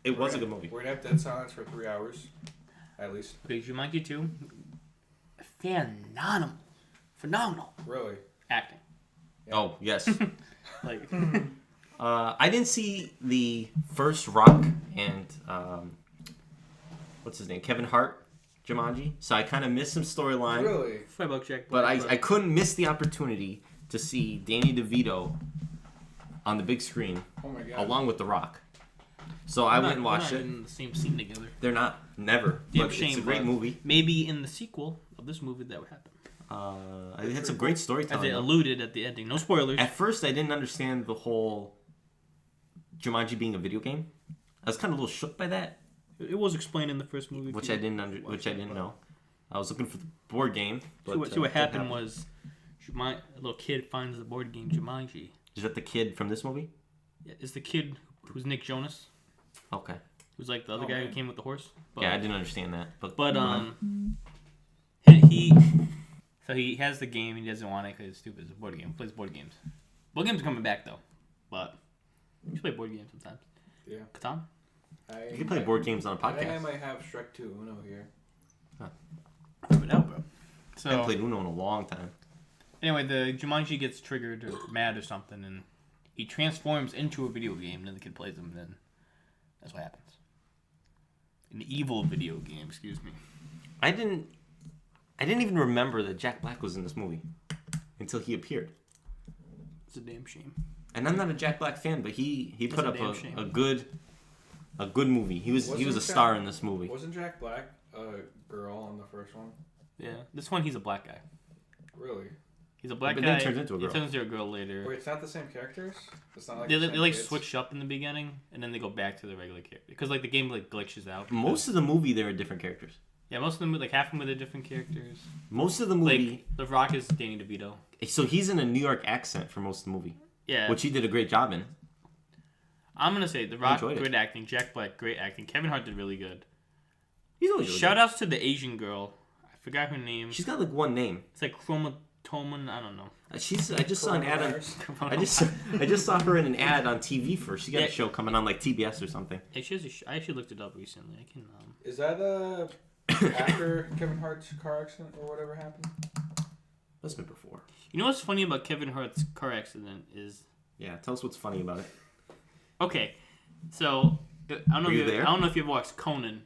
It was a good movie. We're going to have dead silence for 3 hours, at least. Okay, Jumanji 2. Phenomenal. Really. Acting. Oh, yes. Like, I didn't see the first Rock and what's his name, Kevin Hart Jumanji, so I kind of missed some storyline. Really? Firebug Jack. But I couldn't miss the opportunity to see Danny DeVito on the big screen Oh my god. along with The Rock. So I went and watched They're it. not in the same scene together. They're not, never. Damn But shame, it's a great but movie. Maybe in the sequel of this movie that would happen. It had some great As storytelling. they though. alluded at the ending. No spoilers. At first, I didn't understand the whole Jumanji being a video game. I was kind of a little shook by that, It was explained in the first movie. which I didn't know. I was looking for the board game. But, See what didn't happened happen. was, a little kid finds the board game Jumanji. Is that the kid from this movie? Yeah, is the kid who's Nick Jonas, Okay. who's like the other Oh, guy man. who came with the horse. But, Yeah, I didn't understand that. But so he has the game. He doesn't want it because it's stupid. It's a board game. He plays board games. Board games are coming back though, but you should play board games sometimes. Yeah. Catan. you can play board games on a I think I podcast. might have Shrek 2 Uno here. Prove it out, bro. I So haven't played Uno in a long time. anyway, the Jumanji gets triggered or mad or something, and he transforms into a video game. And then the kid plays him, and then that's what happens. An evil video game, excuse me. I didn't even remember that Jack Black was in this movie until he appeared. It's a damn shame. And I'm not a Jack Black fan, but he put a up damn shame. a good movie. He was a star in this movie. Wasn't Jack Black a girl on the first one? Yeah, this one he's a black guy. Really? He's a black But guy. then he turns into a girl. He turns into a girl later. Wait, it's not the same characters? It's not like They the same like kids? switch up in the beginning, and then they go back to the regular character because like the game like glitches out. Most of the movie, there are different characters. Yeah, most of them like half of them are different characters. Most of the movie, Like The Rock is Danny DeVito. so he's in a New York accent for most of the movie, Yeah, which he did a great job in. I'm gonna say The Rock, enjoyed it. great acting. Jack Black, great acting. Kevin Hart did really good. He's always really Shout outs to the Asian girl. I forgot her name. good. She's got like one name. It's like Chromatoman. I don't know. I just saw an ad on. Coronavirus. I just saw her in an ad on TV for. She got Yeah. a show coming on like TBS or something. Yeah, she has I actually looked it up recently. I can. Is that after Kevin Hart's car accident or whatever happened? That's been before. You know what's funny about Kevin Hart's car accident is Yeah, tell us what's funny about it. okay. So I don't know. Were you there? I don't know if you've watched Conan,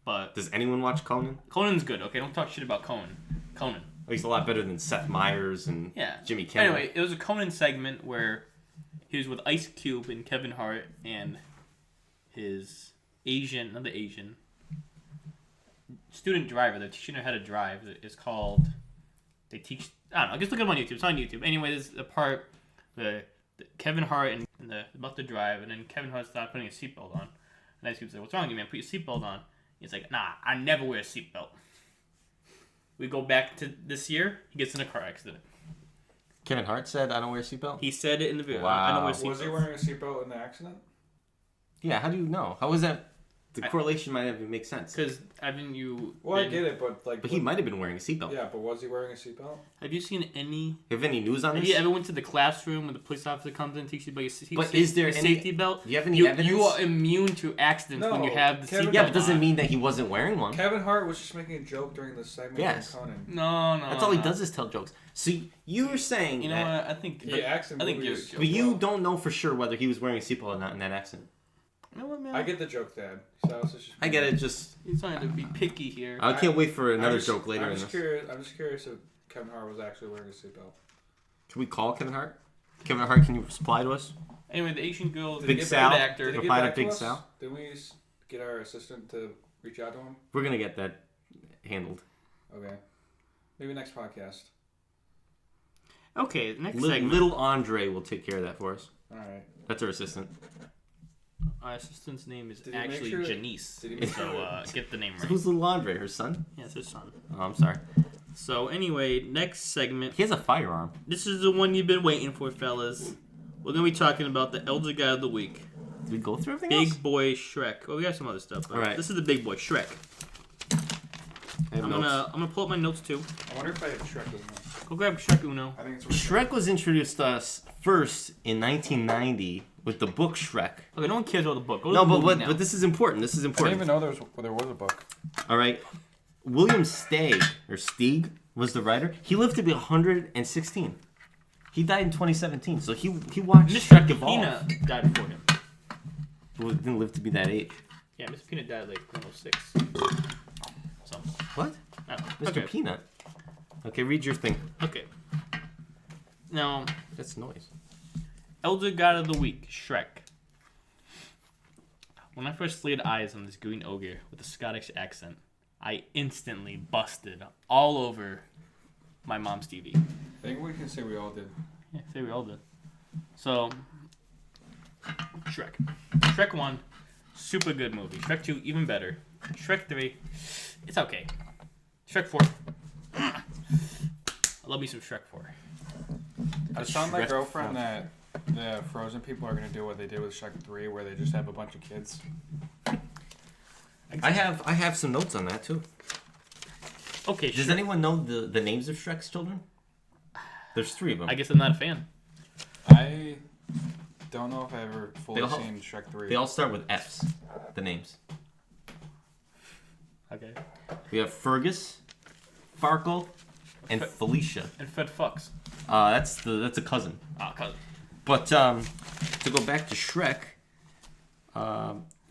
but Does anyone watch Conan? Conan's good. Okay, don't talk shit about Conan. Conan. He's a lot better than Seth Meyers and Yeah. Jimmy Kimmel. Anyway, it was a Conan segment where he was with Ice Cube and Kevin Hart and his another Asian student driver. They're teaching her how to drive. It's called. They teach. I don't know. Just look it up on YouTube. It's on YouTube. Anyway, there's a part where Kevin Hart and they're about to drive, and then Kevin Hart starts putting a seatbelt on. And Ice Cube's like, "What's wrong with you, man? Put your seatbelt on." He's like, "Nah, I never wear a seatbelt." We go back to this year. He gets in a car accident. Kevin Hart said, "I don't wear a seatbelt." He said it in the video. Wow. I don't wear Was he seatbelts. wearing a seatbelt in the accident? Yeah, how do you know? How was that? The correlation might not even make sense. Because haven't you? Well, I get it, but like. But he might have been wearing a seatbelt. Yeah, but was he wearing a seatbelt? Have you seen any? You have any news on Have this? you ever went to the classroom when the police officer comes in and teaches you about your But is there any safety belt? Do you have any evidence? You are immune to accidents when you No, have the Kevin- seatbelt. Yeah, but doesn't on. mean that he wasn't wearing one. Kevin Hart was just making a joke during the segment. Yes. On Conan. No. That's all he does is tell jokes. So you're saying You know that, what? I think. He acts in I think movies. you're. but you don't know for sure whether he was wearing a seatbelt or not in that accident. You know what, man? I get the joke, Dad. So it's just I get it. Just He's trying to be picky here. I can't wait for another I'm just- joke later I'm in just this. curious. I'm just curious if Kevin Hart was actually wearing a seatbelt. Can we call Kevin Hart? Kevin Hart, can you reply to us? Anyway, the Asian girl, Did Big he get Sal. back- actor. Did he get Reply to back Big us? Sal. Did we get our assistant to reach out to him? We're gonna get that handled. Okay. Maybe next podcast. Okay, next segment. Little Andre will take care of that for us. All right. That's our assistant. Our assistant's name is Did he make actually sure- Janice. did he make So sure- get the name So right. who's Little Andre? Her son? Yeah, it's his son. Oh, I'm sorry. So anyway, next segment. He has a firearm. This is the one you've been waiting for, fellas. We're gonna be talking about the Elder Guy of the Week. Did we go through everything else? Big Boy Shrek. Well, we got some other stuff. But All right. This is the Big Boy Shrek. I have I'm notes. gonna pull up my notes too. I wonder if I have Shrek with me. Go grab Shrek Uno. I think it's Shrek was introduced to us first in 1990 with the book Shrek. Okay, no one cares about the book. Go to No, the but movie now. but this is important. This is I didn't important. even know there was a book. All right. William Steig was the writer. He lived to be 116. He died in 2017, so he watched Shrek evolve. Mr.Peanut died before him. Well, didn't live to be that age. Yeah, Mr.Peanut died like 106. So, What? I don't know. Mr. Okay. Peanut. Okay, read your thing. Okay. Now, That's noise. Elder God of the Week, Shrek. When I first laid eyes on this green ogre with a Scottish accent, I instantly busted all over my mom's TV. I think we can say we all did. Yeah, say we all did. So, Shrek. Shrek 1, super good movie. Shrek 2, even better. Shrek 3, it's okay. Shrek 4, I love me some Shrek 4. I was telling my Shrek girlfriend that the Frozen people are gonna do what they did with Shrek 3, where they just have a bunch of kids. I have some notes on that too. Okay, Does Shrek. anyone know the names of Shrek's children? There's 3 of them. I guess I'm not a fan. I don't know if I ever fully They all- seen Shrek 3. They all start with F's. The names. Okay. We have Fergus, Farkle, and Felicia. And Fred Fucks. That's a cousin. Ah, cousin. But to go back to Shrek,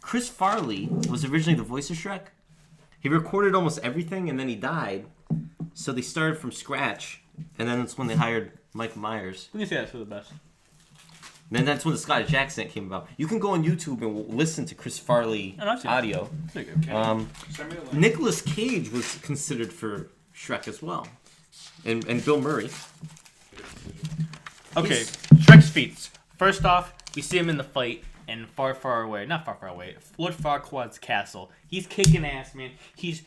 Chris Farley was originally the voice of Shrek. He recorded almost everything, and then he died. So they started from scratch, and then that's when they hired Mike Myers. We can say that's for the best. Then that's when the Scottish accent came about. You can go on YouTube and listen to Chris Farley Oh, I've seen it. audio. Pretty good. Send me the link. Nicolas Cage was considered for Shrek as well, and Bill Murray. Okay, He's- Shrek's feats. First off, we see him in the fight in Far, Far Away. Not Far, Far Away. Lord Farquaad's castle. He's kicking ass, man. He's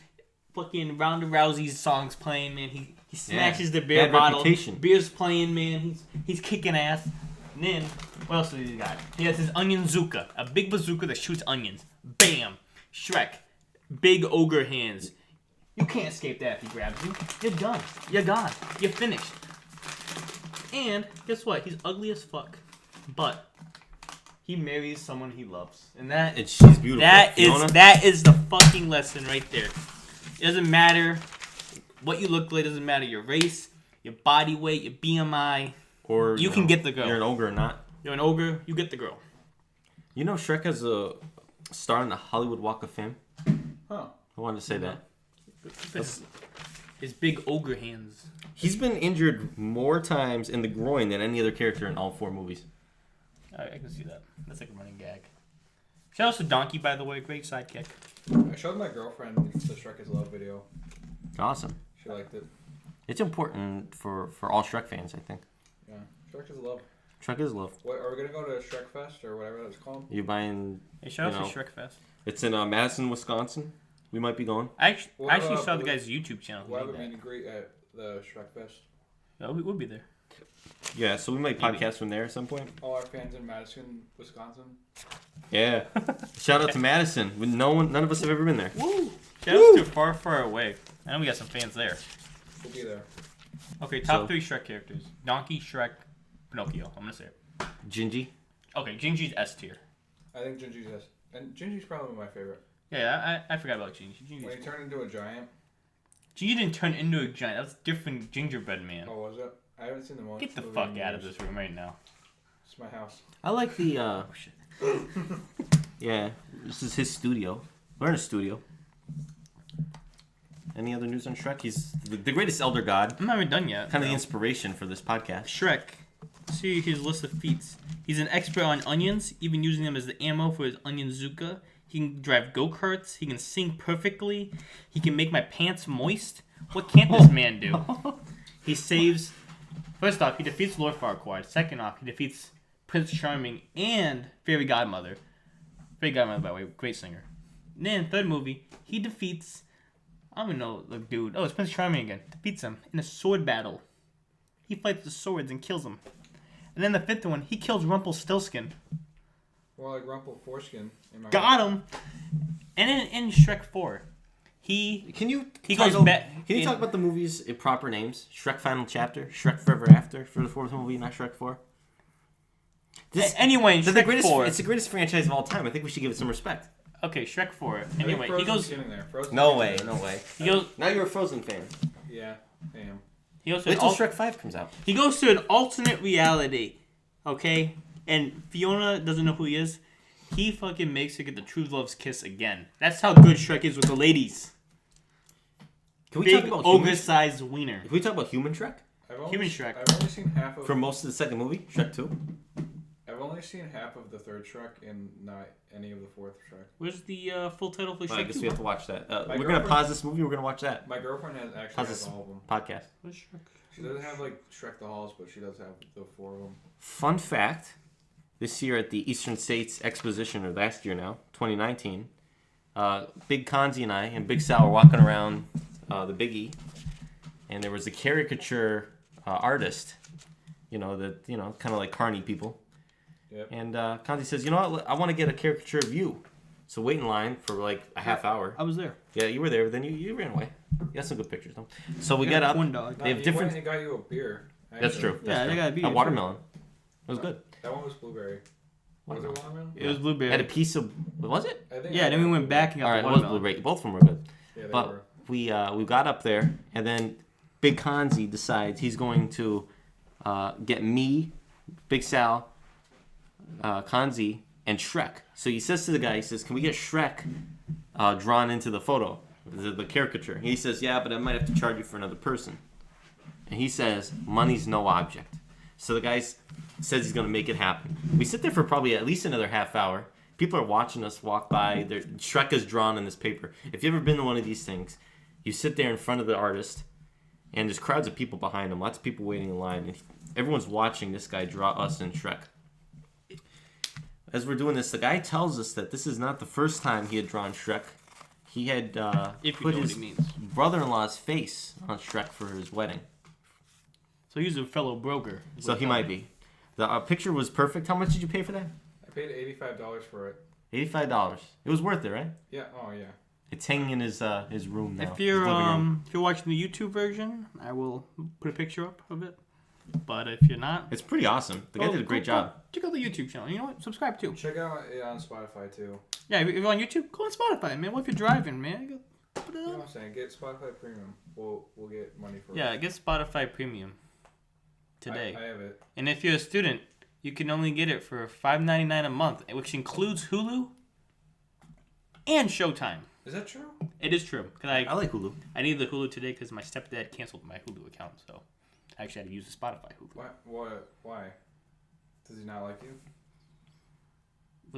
fucking Ronda Rousey's songs playing, man. He smashes the beer Bad bottle. reputation. Beer's playing, man. He's kicking ass. And then, what else does he got? He has his onion bazooka. A big bazooka that shoots onions. Bam! Shrek. Big ogre hands. You can't escape that if he grabs you. You're done. You're gone. You're finished. And guess what? He's ugly as fuck. But he marries someone he loves. And that And she's beautiful. that Fiona? is the fucking lesson right there. It doesn't matter what you look like, it doesn't matter your race, your body weight, your BMI. Or You can get the girl. You're an ogre or not. You're an ogre, you get the girl. You know Shrek has a star on the Hollywood Walk of Fame. Huh. I wanted to say that. His big ogre hands. He's been injured more times in the groin than any other character in all 4 movies. I can see that. That's like a running gag. Shout out to Donkey, by the way. Great sidekick. I showed my girlfriend the Shrek is Love video. Awesome. She liked it. It's important for all Shrek fans, I think. Yeah. Shrek is Love. Shrek is love. What, are we gonna go to Shrek Fest or whatever that's called? You buying? Hey, shout you out know, to Shrek Fest. It's in Madison, Wisconsin. We might be going. I actually What, saw the what- guy's YouTube channel. We'll have He a made meet and greet at the Shrek Fest. that. Oh, we'll be there. Yeah, so we might podcast from there at some point. All our fans in Madison, Wisconsin. Yeah. Shout out to Madison. None of us have ever been there. Woo! Shout out to Far, Far Away. I know we got some fans there. We'll be there. Okay, top 3 Shrek characters. Donkey, Shrek, Pinocchio. I'm going to say it. Gingy. Okay, Gingy's S tier. I think Gingy's has, and Gingy's probably my favorite. Yeah, I forgot about Gingy. When he turned into a giant. Gingy didn't turn into a giant. That's different gingerbread man. Oh, was it? I haven't seen the most. Get the fuck out of this room right now. It's my house. I like the, yeah, this is his studio. We're in a studio. Any other news on Shrek? He's the greatest elder god. I'm not even done yet. Kind of the inspiration for this podcast. Shrek. See his list of feats. He's an expert on onions, even using them as the ammo for his onion zuka. He can drive go-karts. He can sing perfectly. He can make my pants moist. What can't this man do? He saves... First off, he defeats Lord Farquaad. Second off, he defeats Prince Charming and Fairy Godmother. Fairy Godmother, by the way, great singer. And then, third movie, he defeats... I don't even know the dude. Oh, it's Prince Charming again. Defeats him in a sword battle. He fights the swords and kills him. And then the fifth one, he kills Rumpelstiltskin. More like Rumple Foreskin. Got him! And in Shrek 4, Can you goes back. Can you talk about the movies in proper names? Shrek Final Chapter, Shrek Forever After for the fourth movie, not Shrek 4. Anyway, They're Shrek 4. It's the greatest franchise of all time. I think we should give it some respect. Okay, Shrek 4. Anyway, he goes. No way. He goes. Now you're a Frozen fan. Yeah, I am. He goes to Wait till Shrek 5 comes out. He goes to an alternate reality. Okay, and Fiona doesn't know who he is. He fucking makes her get the true love's kiss again. That's how good Shrek is with the ladies. Can we Big talk about ogre-sized wiener. Can we talk about Human Shrek? Human Shrek. I've only seen half of. For most of the second movie, Shrek 2. I've only seen half of the third Shrek and not any of the fourth Shrek. Where's the full title for Shrek? I guess 2? we have to watch that. We're girlfriend- gonna pause this movie. We're gonna watch that. My girlfriend has Pause has this all of them. podcast. Where's Shrek? She doesn't have like Shrek the Halls, but she does have the 4 of them. Fun fact: this year at the Eastern States Exposition, or last year now, 2019, Big Khanze and I and Big Sal were walking around the Big E, and there was a caricature artist, kind of like Carney people. Yep. And Khanze says, "You know what? I want to get a caricature of you." So wait in line for like a half hour. I was there. Yeah, you were there. Then you ran away. You got some good pictures though. So we get up. One dog. They have He different. went and got you a beer. That's true. Yeah, That's they true. got a beer, A too. watermelon. It was good. That one was blueberry. Was it watermelon? It was blueberry. Had a piece of. Was it? I think Yeah, then we went back and got All right, the it was watermelon. blueberry. Both of them were good. Yeah, they But were. we got up there, and then Big Khanze decides he's going to get me, Big Sal, Khanze, and Shrek. So he says to the guy, he says, "Can we get Shrek drawn into the photo, the caricature?" And he says, "Yeah, but I might have to charge you for another person." And he says, "Money's no object." So the guy says he's going to make it happen. We sit there for probably at least another half hour. People are watching us walk by. Shrek is drawn in this paper. If you've ever been to one of these things, you sit there in front of the artist, and there's crowds of people behind him. Lots of people waiting in line. And everyone's watching this guy draw us in Shrek. As we're doing this, the guy tells us that this is not the first time he had drawn Shrek. He had If you put know what his he means. brother-in-law's face on Shrek for his wedding. So he's a fellow broker. So he might be. The picture was perfect. How much did you pay for that? I paid $85 for it. $85. It was worth it, right? Yeah. Oh yeah. It's hanging in his room now. If you're his living room. if you're watching the YouTube version, I will put a picture up of it. But if you're not, It's pretty awesome. The guy did a great job. Check out the YouTube channel. You know what? Subscribe too. Check out it on Spotify too. Yeah, if you're on YouTube, go on Spotify, man. What if you're driving, man? Go put it You know on. what I'm saying? Get Spotify Premium. We'll get money for it. Yeah, get Spotify Premium today. I have it. And if you're a student, you can only get it for $5.99 a month, which includes Hulu and Showtime. Is that true? It is true. Cause I like Hulu. I needed the Hulu today because my stepdad canceled my Hulu account, so I actually had to use the Spotify Hulu. Why? Does he not like you?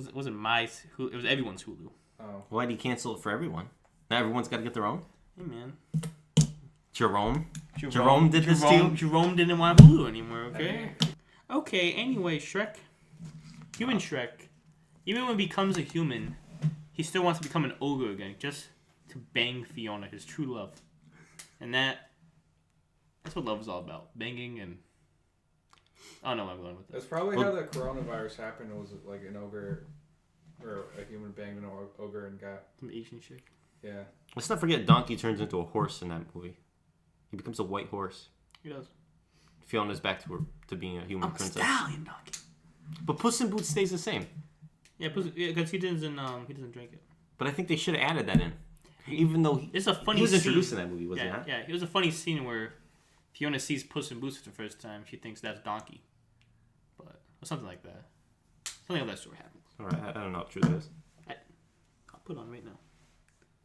It wasn't my Hulu. It was everyone's Hulu. Oh. Why do you cancel it for everyone? Now everyone's got to get their own? Hey, man. Jerome did this to you? Jerome didn't want Hulu anymore, okay? Okay, anyway, Shrek. Human Shrek. Even when he becomes a human, he still wants to become an ogre again, just to bang Fiona, his true love. And that's what love is all about. Banging and Oh no, I'm going with That's that. probably how the coronavirus happened. Was like an ogre, or a human banged an ogre and got. Some Asian shit. Yeah. Let's not forget Donkey turns into a horse in that movie. He becomes a white horse. He does. Fiona's back to being a human princess. Stallion donkey. But Puss in Boots stays the same. Yeah, because he doesn't drink it. But I think they should have added that in. Even though It's a funny he was scene. introduced in that movie, was he Yeah, not? yeah. It was a funny scene where Fiona sees Puss in Boots for the first time. She thinks that's Donkey, or something like that. Something of that sort happens. All right, I don't know how true that is. I'll put it on right now.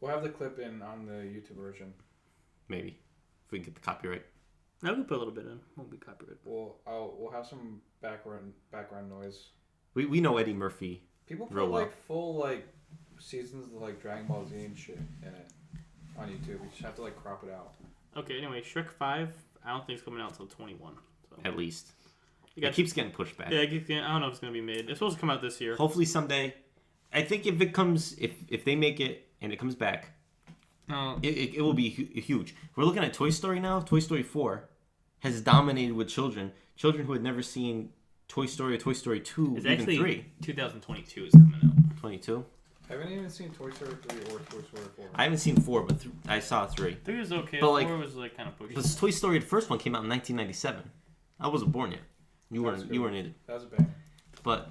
We'll have the clip in on the YouTube version. Maybe if we can get the copyright. I can put a little bit in. Won't be copyrighted. We'll have some background noise. We know Eddie Murphy. People put Real well. like full like seasons of like Dragon Ball Z and shit in it on YouTube. You just have to like crop it out. Okay. Anyway, Shrek 5. I don't think it's coming out until 21. So. At least. You got, It keeps getting pushed back. Yeah, I don't know if it's gonna be made. It's supposed to come out this year. Hopefully someday. I think if it comes, if they make it and it comes back, it will be huge. We're looking at Toy Story now. Toy Story 4 has dominated with children who had never seen Toy Story or Toy Story 2, It's even actually 3. 2022 is coming out. 22. I haven't even seen Toy Story 3 or Toy Story 4. I haven't seen 4, but I saw 3. 3 was okay. But, 4 like, was like kind of pushy. But Toy Story, the first one came out in 1997. I wasn't born yet. You weren't in it. That was a bang. But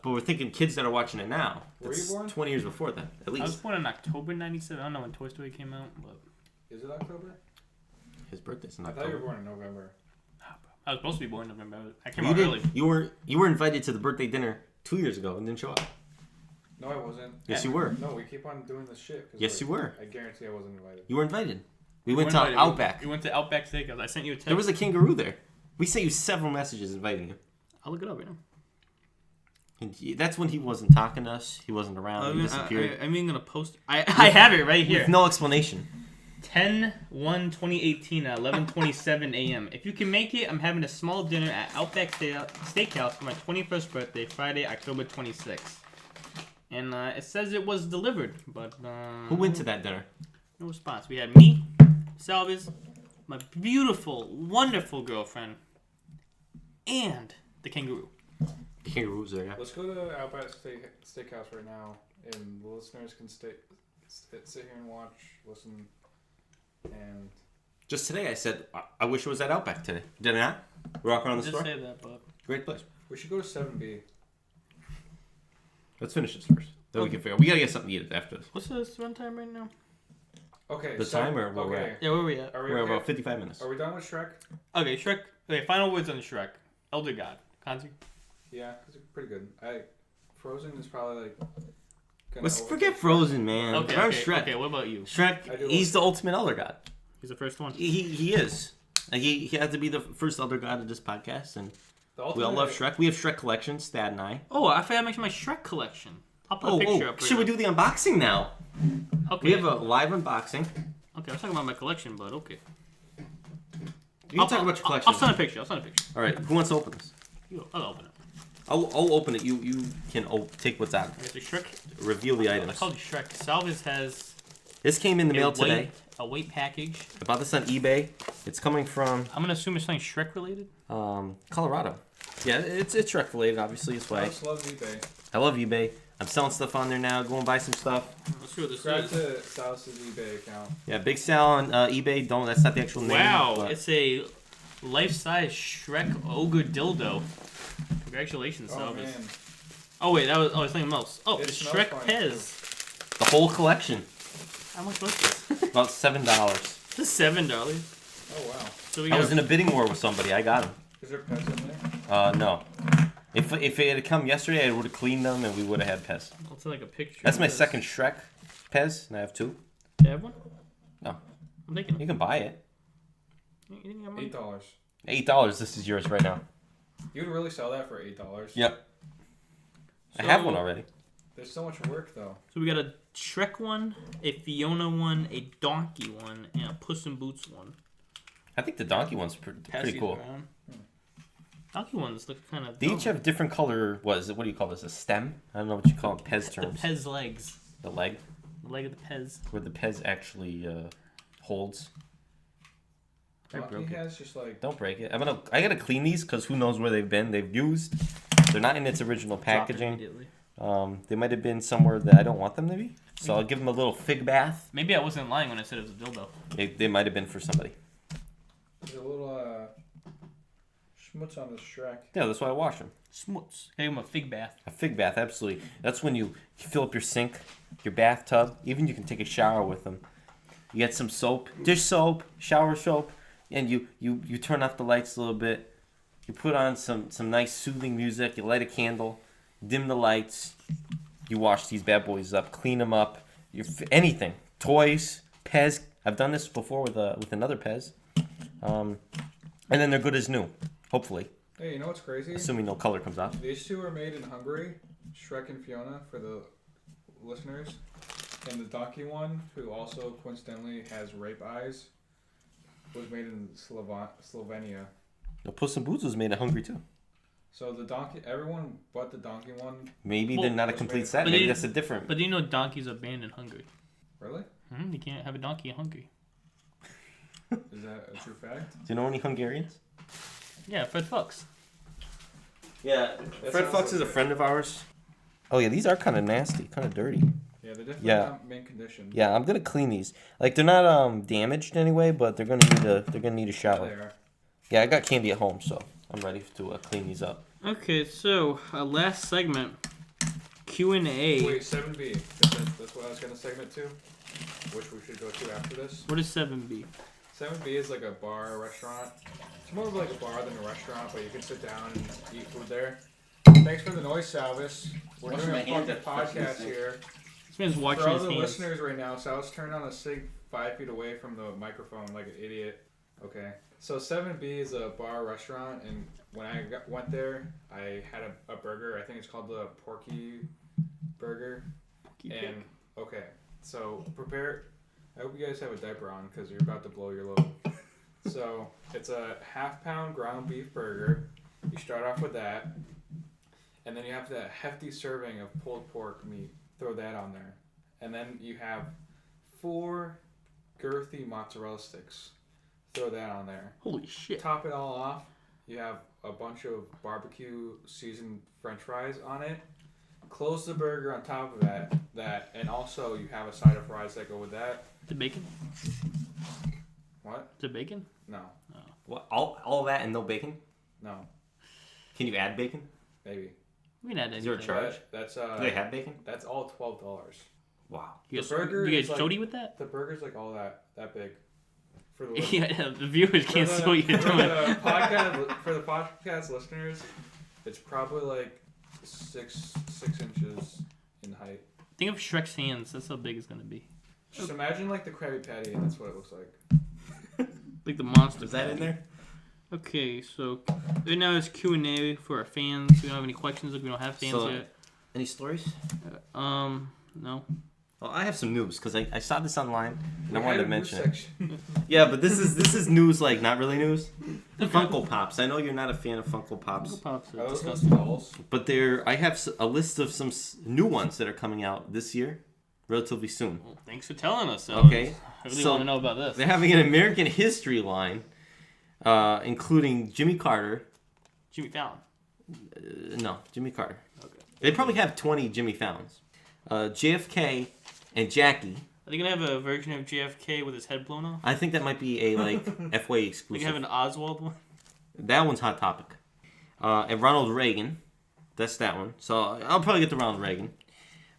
we're thinking kids that are watching it now. Were you born? 20 years before that, at I was least. born in October '97. I don't know when Toy Story came out, but Is it October? His birthday's in I October. thought you were born in November. I was supposed to be born in November. I came You out didn't. early. You were invited to the birthday dinner 2 years ago and didn't show up. No, I wasn't. Yes, you were. No, we keep on doing this shit. Yes, you were. I guarantee I wasn't invited. You were invited. We went to Outback. We went to Outback Steakhouse. I sent you a text. There was a kangaroo there. We sent you several messages inviting you. I'll look it up right now. And that's when he wasn't talking to us. He wasn't around. He disappeared. I'm even gonna post. I have it right here. With no explanation. 10/1/2018 at 11:27 a.m. If you can make it, I'm having a small dinner at Outback Steakhouse for my 21st birthday, Friday, October 26th. And it says it was delivered, but Who went to that dinner? no response. We had me, Salvis, my beautiful, wonderful girlfriend, and the kangaroo. The kangaroo was there, yeah. Let's go to Outback Steakhouse right now, and the listeners can sit here and watch, listen, and... Just today I said, I wish it was at Outback today. Did I not? Walk around the I store? just say that, but Great place. We should go to 7B. Let's finish this first. Then we can figure out. We gotta get something to eat after this. what's the run time right now? Okay, The timer, where we're at? Yeah, where are we at? Are we We're okay? about 55 minutes. Are we done with Shrek? Okay, Shrek. Okay, final words on Shrek. Elder God. Khanze. Yeah, it's pretty good. Frozen is probably like... Let's forget Frozen, man. Okay, We're on okay, Shrek. okay, what about you? Shrek, he's the ultimate elder god. He's the first one. He is. Like, he had to be the first elder god of this podcast, and The we all love Shrek. We have Shrek collections, Thad and I. Oh, I forgot to mention my Shrek collection. I'll put a picture up. Should we do the unboxing now? Okay. We have a live unboxing. Okay, I was talking about my collection, but okay. You can talk about your collection. I'll send a picture. All right, who wants to open this? I'll open it. I'll open it. You can take what's out. Okay, so Shrek. Reveal the I items. called you Shrek. Salvis has This came in the mail today. A weight package. I bought this on eBay. It's coming from I'm gonna assume it's something Shrek related. Colorado. Yeah, it's Shrek related, obviously. It's why I just love eBay. I love eBay. I'm selling stuff on there now. Go and buy some stuff. Let's see what this Subscribe is. to Salas's eBay account. Yeah, Big Sal on eBay. That's not the actual name. Wow, but- it's a life-size Shrek ogre dildo. Congratulations, Oh, Salvis. man. Oh wait, that was something else. Oh, It the smells Shrek fine, Pez. the whole collection. How much was this? About $7. This is $7. Oh, wow. So we I got. was in a bidding war with somebody. I got them. Is there pets in there? No. If it had come yesterday, I would have cleaned them and we would have had Pez. I'll take like a picture. That's of my this. second Shrek Pez, and I have 2. Do you have one? No. I'm taking You it. can buy it. You think you have one? $8. $8. This is yours right now. You would really sell that for $8? Yep. I So- have one already. There's so much work, though. So we got a Shrek one, a Fiona one, a Donkey one, and a Puss in Boots one. I think the donkey one's pretty Pass cool. these around. Donkey ones look kind of. They each have different color. What do you call this? A stem? I don't know what you call it. Pez the terms. Pez legs. The leg, The leg of the Pez. where the Pez actually holds. Donkey has just like Don't break it. I gotta clean these because who knows where they've been. They've used. They're not in its original Dropped packaging. immediately. They might have been somewhere that I don't want them to be. So I'll give them a little fig bath. Maybe I wasn't lying when I said it was a dildo. They might have been for somebody. there's a little schmutz on the Shrek. Yeah, that's why I wash them. Smuts. Gave him a fig bath. A fig bath, absolutely. That's when you fill up your sink, your bathtub. Even you can take a shower with them. You get some soap, dish soap, shower soap, and you turn off the lights a little bit. You put on some nice soothing music. You light a candle, dim the lights. You wash these bad boys up, clean them up. Anything, toys, Pez. I've done this before with another Pez, and then they're good as new. Hopefully, Hey, you know what's crazy? assuming no color comes off. These two are made in Hungary, Shrek and Fiona, for the listeners. And the donkey one, who also coincidentally has rape eyes, was made in Slovenia. The Puss in Boots was made in Hungary too. So the donkey, everyone but the donkey one. Maybe they're not a complete set. But Maybe they- that's a different. But do you know donkeys are banned in Hungary? Really? You can't have a donkey in Hungary. Is that a true fact? Do you know any Hungarians? Yeah, Fred Fox. Yeah, Fred sounds Fox is a okay. friend of ours. Oh yeah, these are kind of nasty, kind of dirty. Yeah, they're definitely Yeah. not mint condition. Yeah, I'm gonna clean these. Like they're not damaged anyway, but they're gonna need a They shower. are. Yeah, I got candy at home, so I'm ready to clean these up. Okay, so last segment, Q&A. Wait, 7B. That's what I was gonna segment to, which we should go to after this. What is 7B? 7B is like a bar or restaurant. It's more of like a bar than a restaurant, but you can sit down and eat food there. Thanks for the noise, Salvis. We're Wash doing my a hands fucking up first, podcast please. here. This man's washing For all his the hands. listeners right now, Salvis turned on a sig 5 feet away from the microphone like an idiot. Okay. So 7B is a bar or restaurant, and when I went there, I had a burger. I think it's called the Porky Burger. And okay, so prepare. I hope you guys have a diaper on because you're about to blow your load. So it's a half-pound ground beef burger. You start off with that, and then you have that hefty serving of pulled pork meat. Throw that on there, and then you have 4 girthy mozzarella sticks. Throw that on there. Holy shit. Top it all off. You have a bunch of barbecue seasoned French fries on it. Close the burger on top of that, and also you have a side of fries that go with that. The bacon? What? The bacon? No, What? All that and no bacon? no, Can you add bacon? maybe. We can add anything. Is there a charge? That's Do they have bacon? That's all $12. Wow. You The burger you is get like- Jody with that? The burger's like all that big. For the Yeah, the viewers can't see what you're for doing. the podcast listeners, it's probably like 6 inches in height. Think of Shrek's hands. That's how big it's gonna be. Just imagine like the Krabby Patty, and that's what it looks like. Like the monster. Is that in there? Okay, so right now it's Q&A for our fans. We don't have any questions. Like we don't have fans So- yet. Any stories? No. Well, I have some news because I saw this online and I We wanted had to a news mention it. section. Yeah, but this is news, like not really news. Funko Pops. I know you're not a fan of Funko Pops, Pops Are those disgusting. dolls? but I have a list of some new ones that are coming out this year, relatively soon. Well, thanks for telling us. Okay, I really so want to know about this. They're having an American history line, including Jimmy Carter. Jimmy Fallon. No, Jimmy Carter. Okay. They probably have 20 Jimmy Fallons. JFK and Jackie. Are they gonna have a version of JFK with his head blown off? I think that might be a FYE They exclusive. have an Oswald one. That one's Hot Topic. And Ronald Reagan. That's that one. So I'll probably get the Ronald Reagan.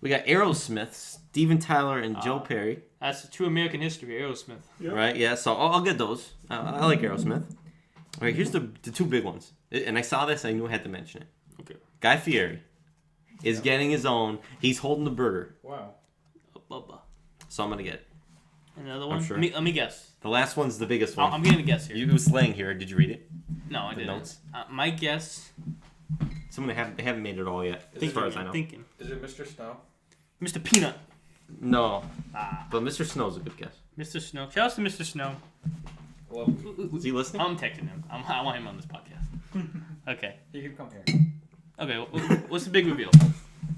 We got Aerosmith, Steven Tyler, and Joe Perry. That's a true American history. Aerosmith. Right? Yeah, so I'll get those. I like Aerosmith. All right, here's the 2 big ones. And I saw this, I knew I had to mention it. Okay. Guy Fieri is getting his own. He's holding the burger. Wow. Bubba. So I'm going to get it. Another one. sure. Let me guess. The last one's the biggest one. I'm getting a guess here. You was laying here. Did you read it? No, I didn't. notes? My guess. Someone they haven't made it all yet, as far as I know. Thinking. Is it Mr. Snow? Mr. Peanut. No, but Mr. Snow's a good guess. Mr. Snow. Shout out to Mr. Snow. Well, Is he listening? I'm texting him. I want him on this podcast. Okay. he can come here. Okay. What's the big reveal?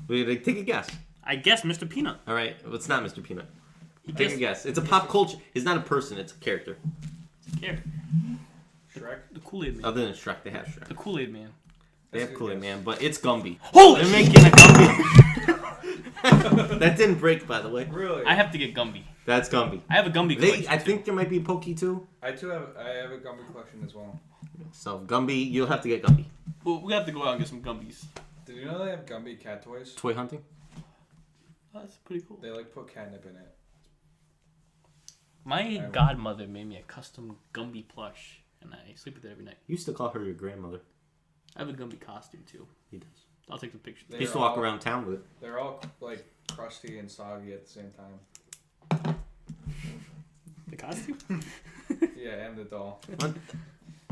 Wait, take a guess. I guess Mr. Peanut. All right, well, it's not Mr. Peanut. He Take a guessed guess. It's a pop culture. He's not a person. It's a character. here. Shrek. The Kool-Aid Man. Other than Shrek, they have Shrek. The Kool-Aid Man. They have That's a good Kool-Aid guess. Man, but it's Gumby. Holy They're making a Gumby. That didn't break, by the way. Really? I have to get Gumby. That's Gumby. I have a Gumby collection. I think there might be a Pokey too. I have a Gumby collection as well. So Gumby, you'll have to get Gumby. Well, we have to go out and get some Gumbies. Did you know they have Gumby cat toys? Toy hunting. Oh, that's pretty cool. They like put catnip in it. My godmother made me a custom Gumby plush, and I sleep with it every night. You used to call her your grandmother. I have a Gumby costume too. He does. I'll take some pictures. He used to walk around town with it. They're all like crusty and soggy at the same time. The costume? Yeah, and the doll. What?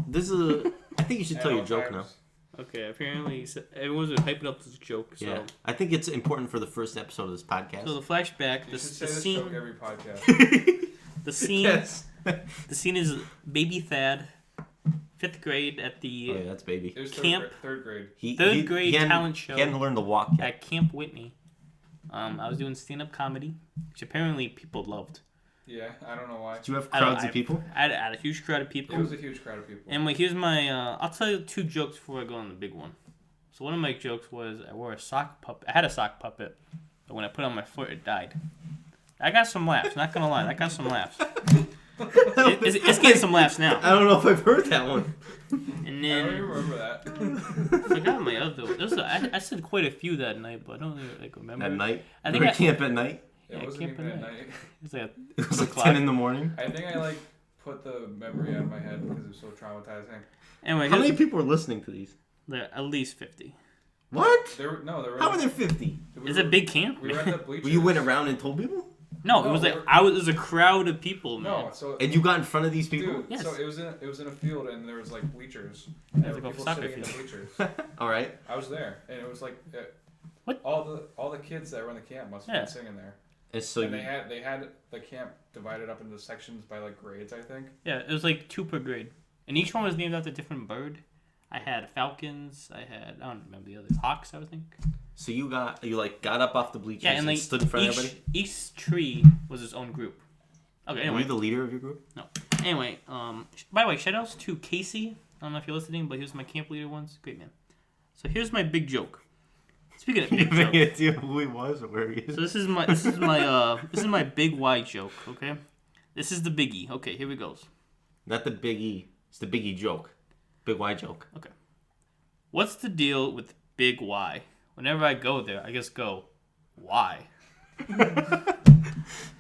This is a... I think you should tell And your all joke now. tires. Okay, apparently everyone's been hyping up this joke. So, Yeah. I think it's important for the first episode of this podcast. so the flashback, You the should say the this scene, joke every podcast. the scene, Yes. the scene is baby Thad, 5th grade at Oh the yeah, that's baby. It was Camp. third grade. Third grade hadn't- talent show. He hadn't learned to walk yet. at Camp Whitney. I was doing stand-up comedy, which apparently people loved. Yeah, I don't know why. Do you have I don't- crowds of people? I had a huge crowd of people. It was a huge crowd of people. And here's my, I'll tell you 2 jokes before I go on the big one. So one of my jokes was I wore a sock puppet. I had a sock puppet, but when I put it on my foot, it died. I got some laughs. Not gonna lie, I got some laughs. It's getting some laughs now. I don't know if I've heard that one. And I don't even then remember that. I forgot my other one. I said quite a few that night, but I don't really remember. At night? I think Or I- camp at night? Yeah, It wasn't Camp even at at Night. night. It's like It was like o'clock. 10 in the morning. I think I like put the memory out of my head because it was so traumatizing. Anyway, How many people are listening to these? there at least 50. What? There were How are there 50? Is it a big camp? We were at the bleachers. Well, you went around and told people? No, it No, was we like were- it was a crowd of people, man. No, so And you got in front of these people? dude, Yes. so it was in a field and there was like bleachers. Yeah, And there like were a people soccer sitting in the field. bleachers. All right. I was there, and it was like What? all the kids that were in the camp must have Yeah. been singing there. And so And you, they had the camp divided up into sections by like grades, I think. Yeah, it was like 2 per grade, and each one was named after a different bird. I had falcons. I don't remember the others. Hawks, I would think. so you got up off the bleachers Yeah, and and like stood in front of everybody? each tree was its own group. Okay, Were anyway. you the leader of your group? No. Anyway, by the way, shout outs to Casey. I don't know if you're listening, but he was my camp leader once. Great man. So here's my big joke. Speaking of You big have any joke. idea who he was or where he is? So this is my big Y joke, okay? This is the biggie. Okay, here it goes. Not the Big E. It's the Big E joke. Big Y joke. Okay. What's the deal with Big Y? Whenever I go there, I just go, why?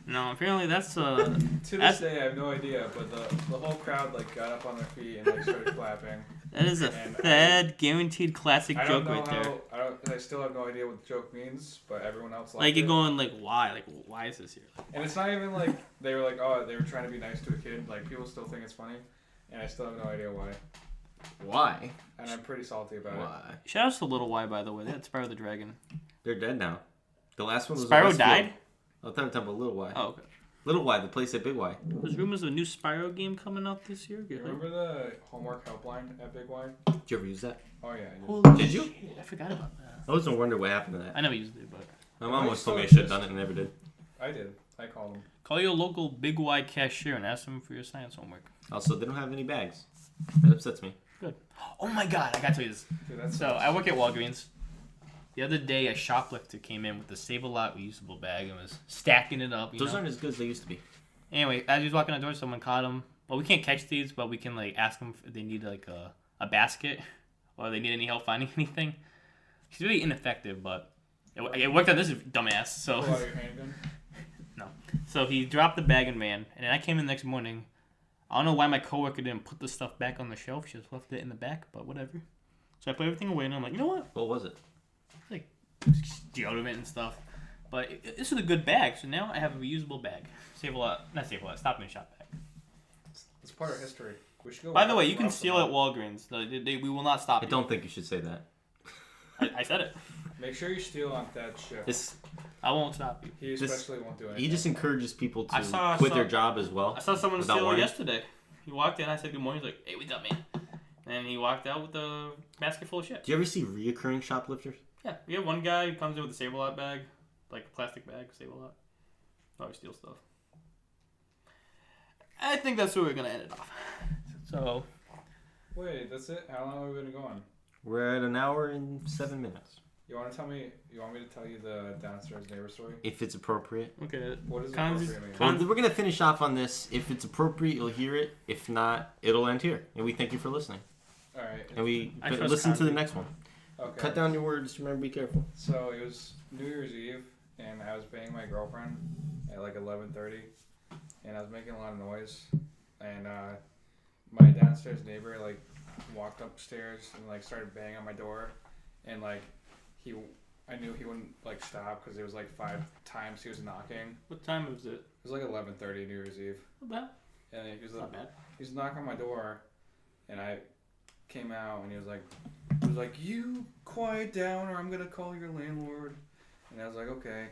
No, apparently that's To this That's- day, I have no idea, but the whole crowd like got up on their feet and like started clapping. that is a And Thad guaranteed classic I don't joke know right there. I still have no idea what the joke means, but everyone else liked Like you're it. going like why? Like why is this here? And it's not even like they were like, oh, they were trying to be nice to a kid. Like people still think it's funny, and I still have no idea why. Why? And I'm pretty salty about it. Why? Shout outs to Little Y, by the way. They had Spyro the Dragon. They're dead now. The last one was Spyro Westfield. died? I thought we were talking about Little Y. Oh, okay. Little Y, the place at Big Y. There's rumors of a new Spyro game coming out this year. Get hyped. Remember the homework helpline at Big Y? Did you ever use that? Oh yeah. I did. Holy Did you? shit, I forgot about that. I always wonder what happened to that. I never used it, but My mom It always still told me I should have exists. done it and never did. I did. I called them. call your local Big Y cashier and ask them for your science homework. Also, they don't have any bags. That upsets me. Good. Oh my god, I gotta tell you this. Dude, that's So I work at Walgreens. The other day, a shoplifter came in with a Save-A-Lot reusable bag and was stacking it up. Those aren't as good as they used to be. Anyway, as he was walking out the door, someone caught him. Well, we can't catch these, but we can like ask them if they need like a basket or they need any help finding anything. He's really ineffective, but it worked on this dumbass. So pull out your handgun. no. So he dropped the bag in van, and then I came in the next morning. I don't know why my coworker didn't put the stuff back on the shelf. She just left it in the back, but whatever. So I put everything away, and I'm like, you know what? What was it? Like deodorant and stuff. But this is a good bag, so now I have a reusable bag. Not Save-A-Lot, Stop and Shop bag. It's part of history. We should go. By the way, you can watch steal them. at Walgreens. We will not stop I you. don't think you should say that. I said it. Make sure you steal on that shit. This I won't stop you. He especially won't do anything. he just encourages people I to saw quit their some- job as well. I saw someone without steal warning. yesterday. He walked in, I said good morning. He's like, hey, what's up, man? And he walked out with a basket full of shit. Do you ever see reoccurring shoplifters? Yeah, we have one guy who comes in with a Save-A-Lot bag, like a plastic bag, Save-A-Lot. Always steal stuff. I think that's where we're gonna end it off. So, Wait, that's it? How long have we been going? We're at an hour and 7 minutes. You want me to tell you the downstairs neighbor story? If it's appropriate. okay. What is Khanze- appropriate mean? Well, we're going to finish off on this. If it's appropriate, you'll hear it. If not, it'll end here. And we thank you for listening. All right. And we I but trust listen to the Khanze. next one. Okay. Cut down your words. Remember, be careful. So it was New Year's Eve, and I was banging my girlfriend at like 11:30, and I was making a lot of noise, and my downstairs neighbor like walked upstairs and like started banging on my door, and like I knew he wouldn't like stop because it was like 5 times he was knocking. What time was it? It was like 11:30 New Year's Eve, Not bad. and he was Not bad. he was knocking on my door, and I came out, and he was like, "You quiet down, or I'm gonna call your landlord." And I was like, "Okay."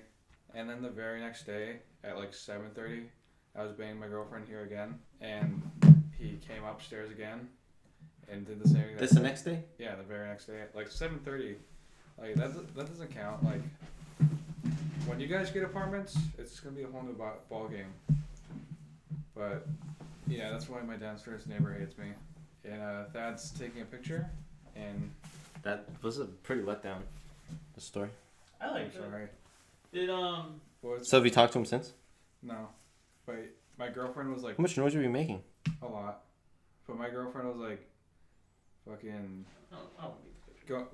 And then the very next day, at like 7:30, I was banging my girlfriend here again, and he came upstairs again, and did the same thing. This the next day? Yeah, the very next day, at like 7:30. Like that doesn't count. Like when you guys get apartments, it's gonna be a whole new ball game. But yeah, that's why my downstairs neighbor hates me. And Thad's taking a picture, and That was a pretty letdown, the story. I I'm like it. sorry. Did What was So have you talked to him since? No, but my girlfriend was like How much noise were you making? a lot. But my girlfriend was like, fucking.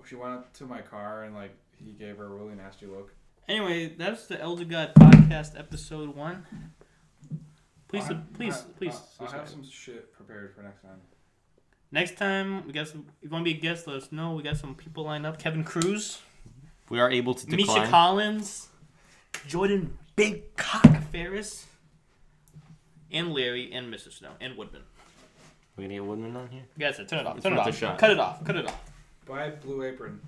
She went up to my car and like he gave her a really nasty look. Anyway, that's the Elder God podcast episode 1. Please, I'll please have subscribe. some shit prepared for next time. Next time, we got some. If you want to be a guest, let us know. We got some people lined up. Kevin Cruz, We are able to decline. Misha Collins, Jordan Big Cock Ferris, and Larry, and Mr. Snow, and Woodman. We gonna get Woodman on here? You guys said turn it off. It's Turn it worth a off. shot. Cut it off. Cut it off. Buy Blue Apron.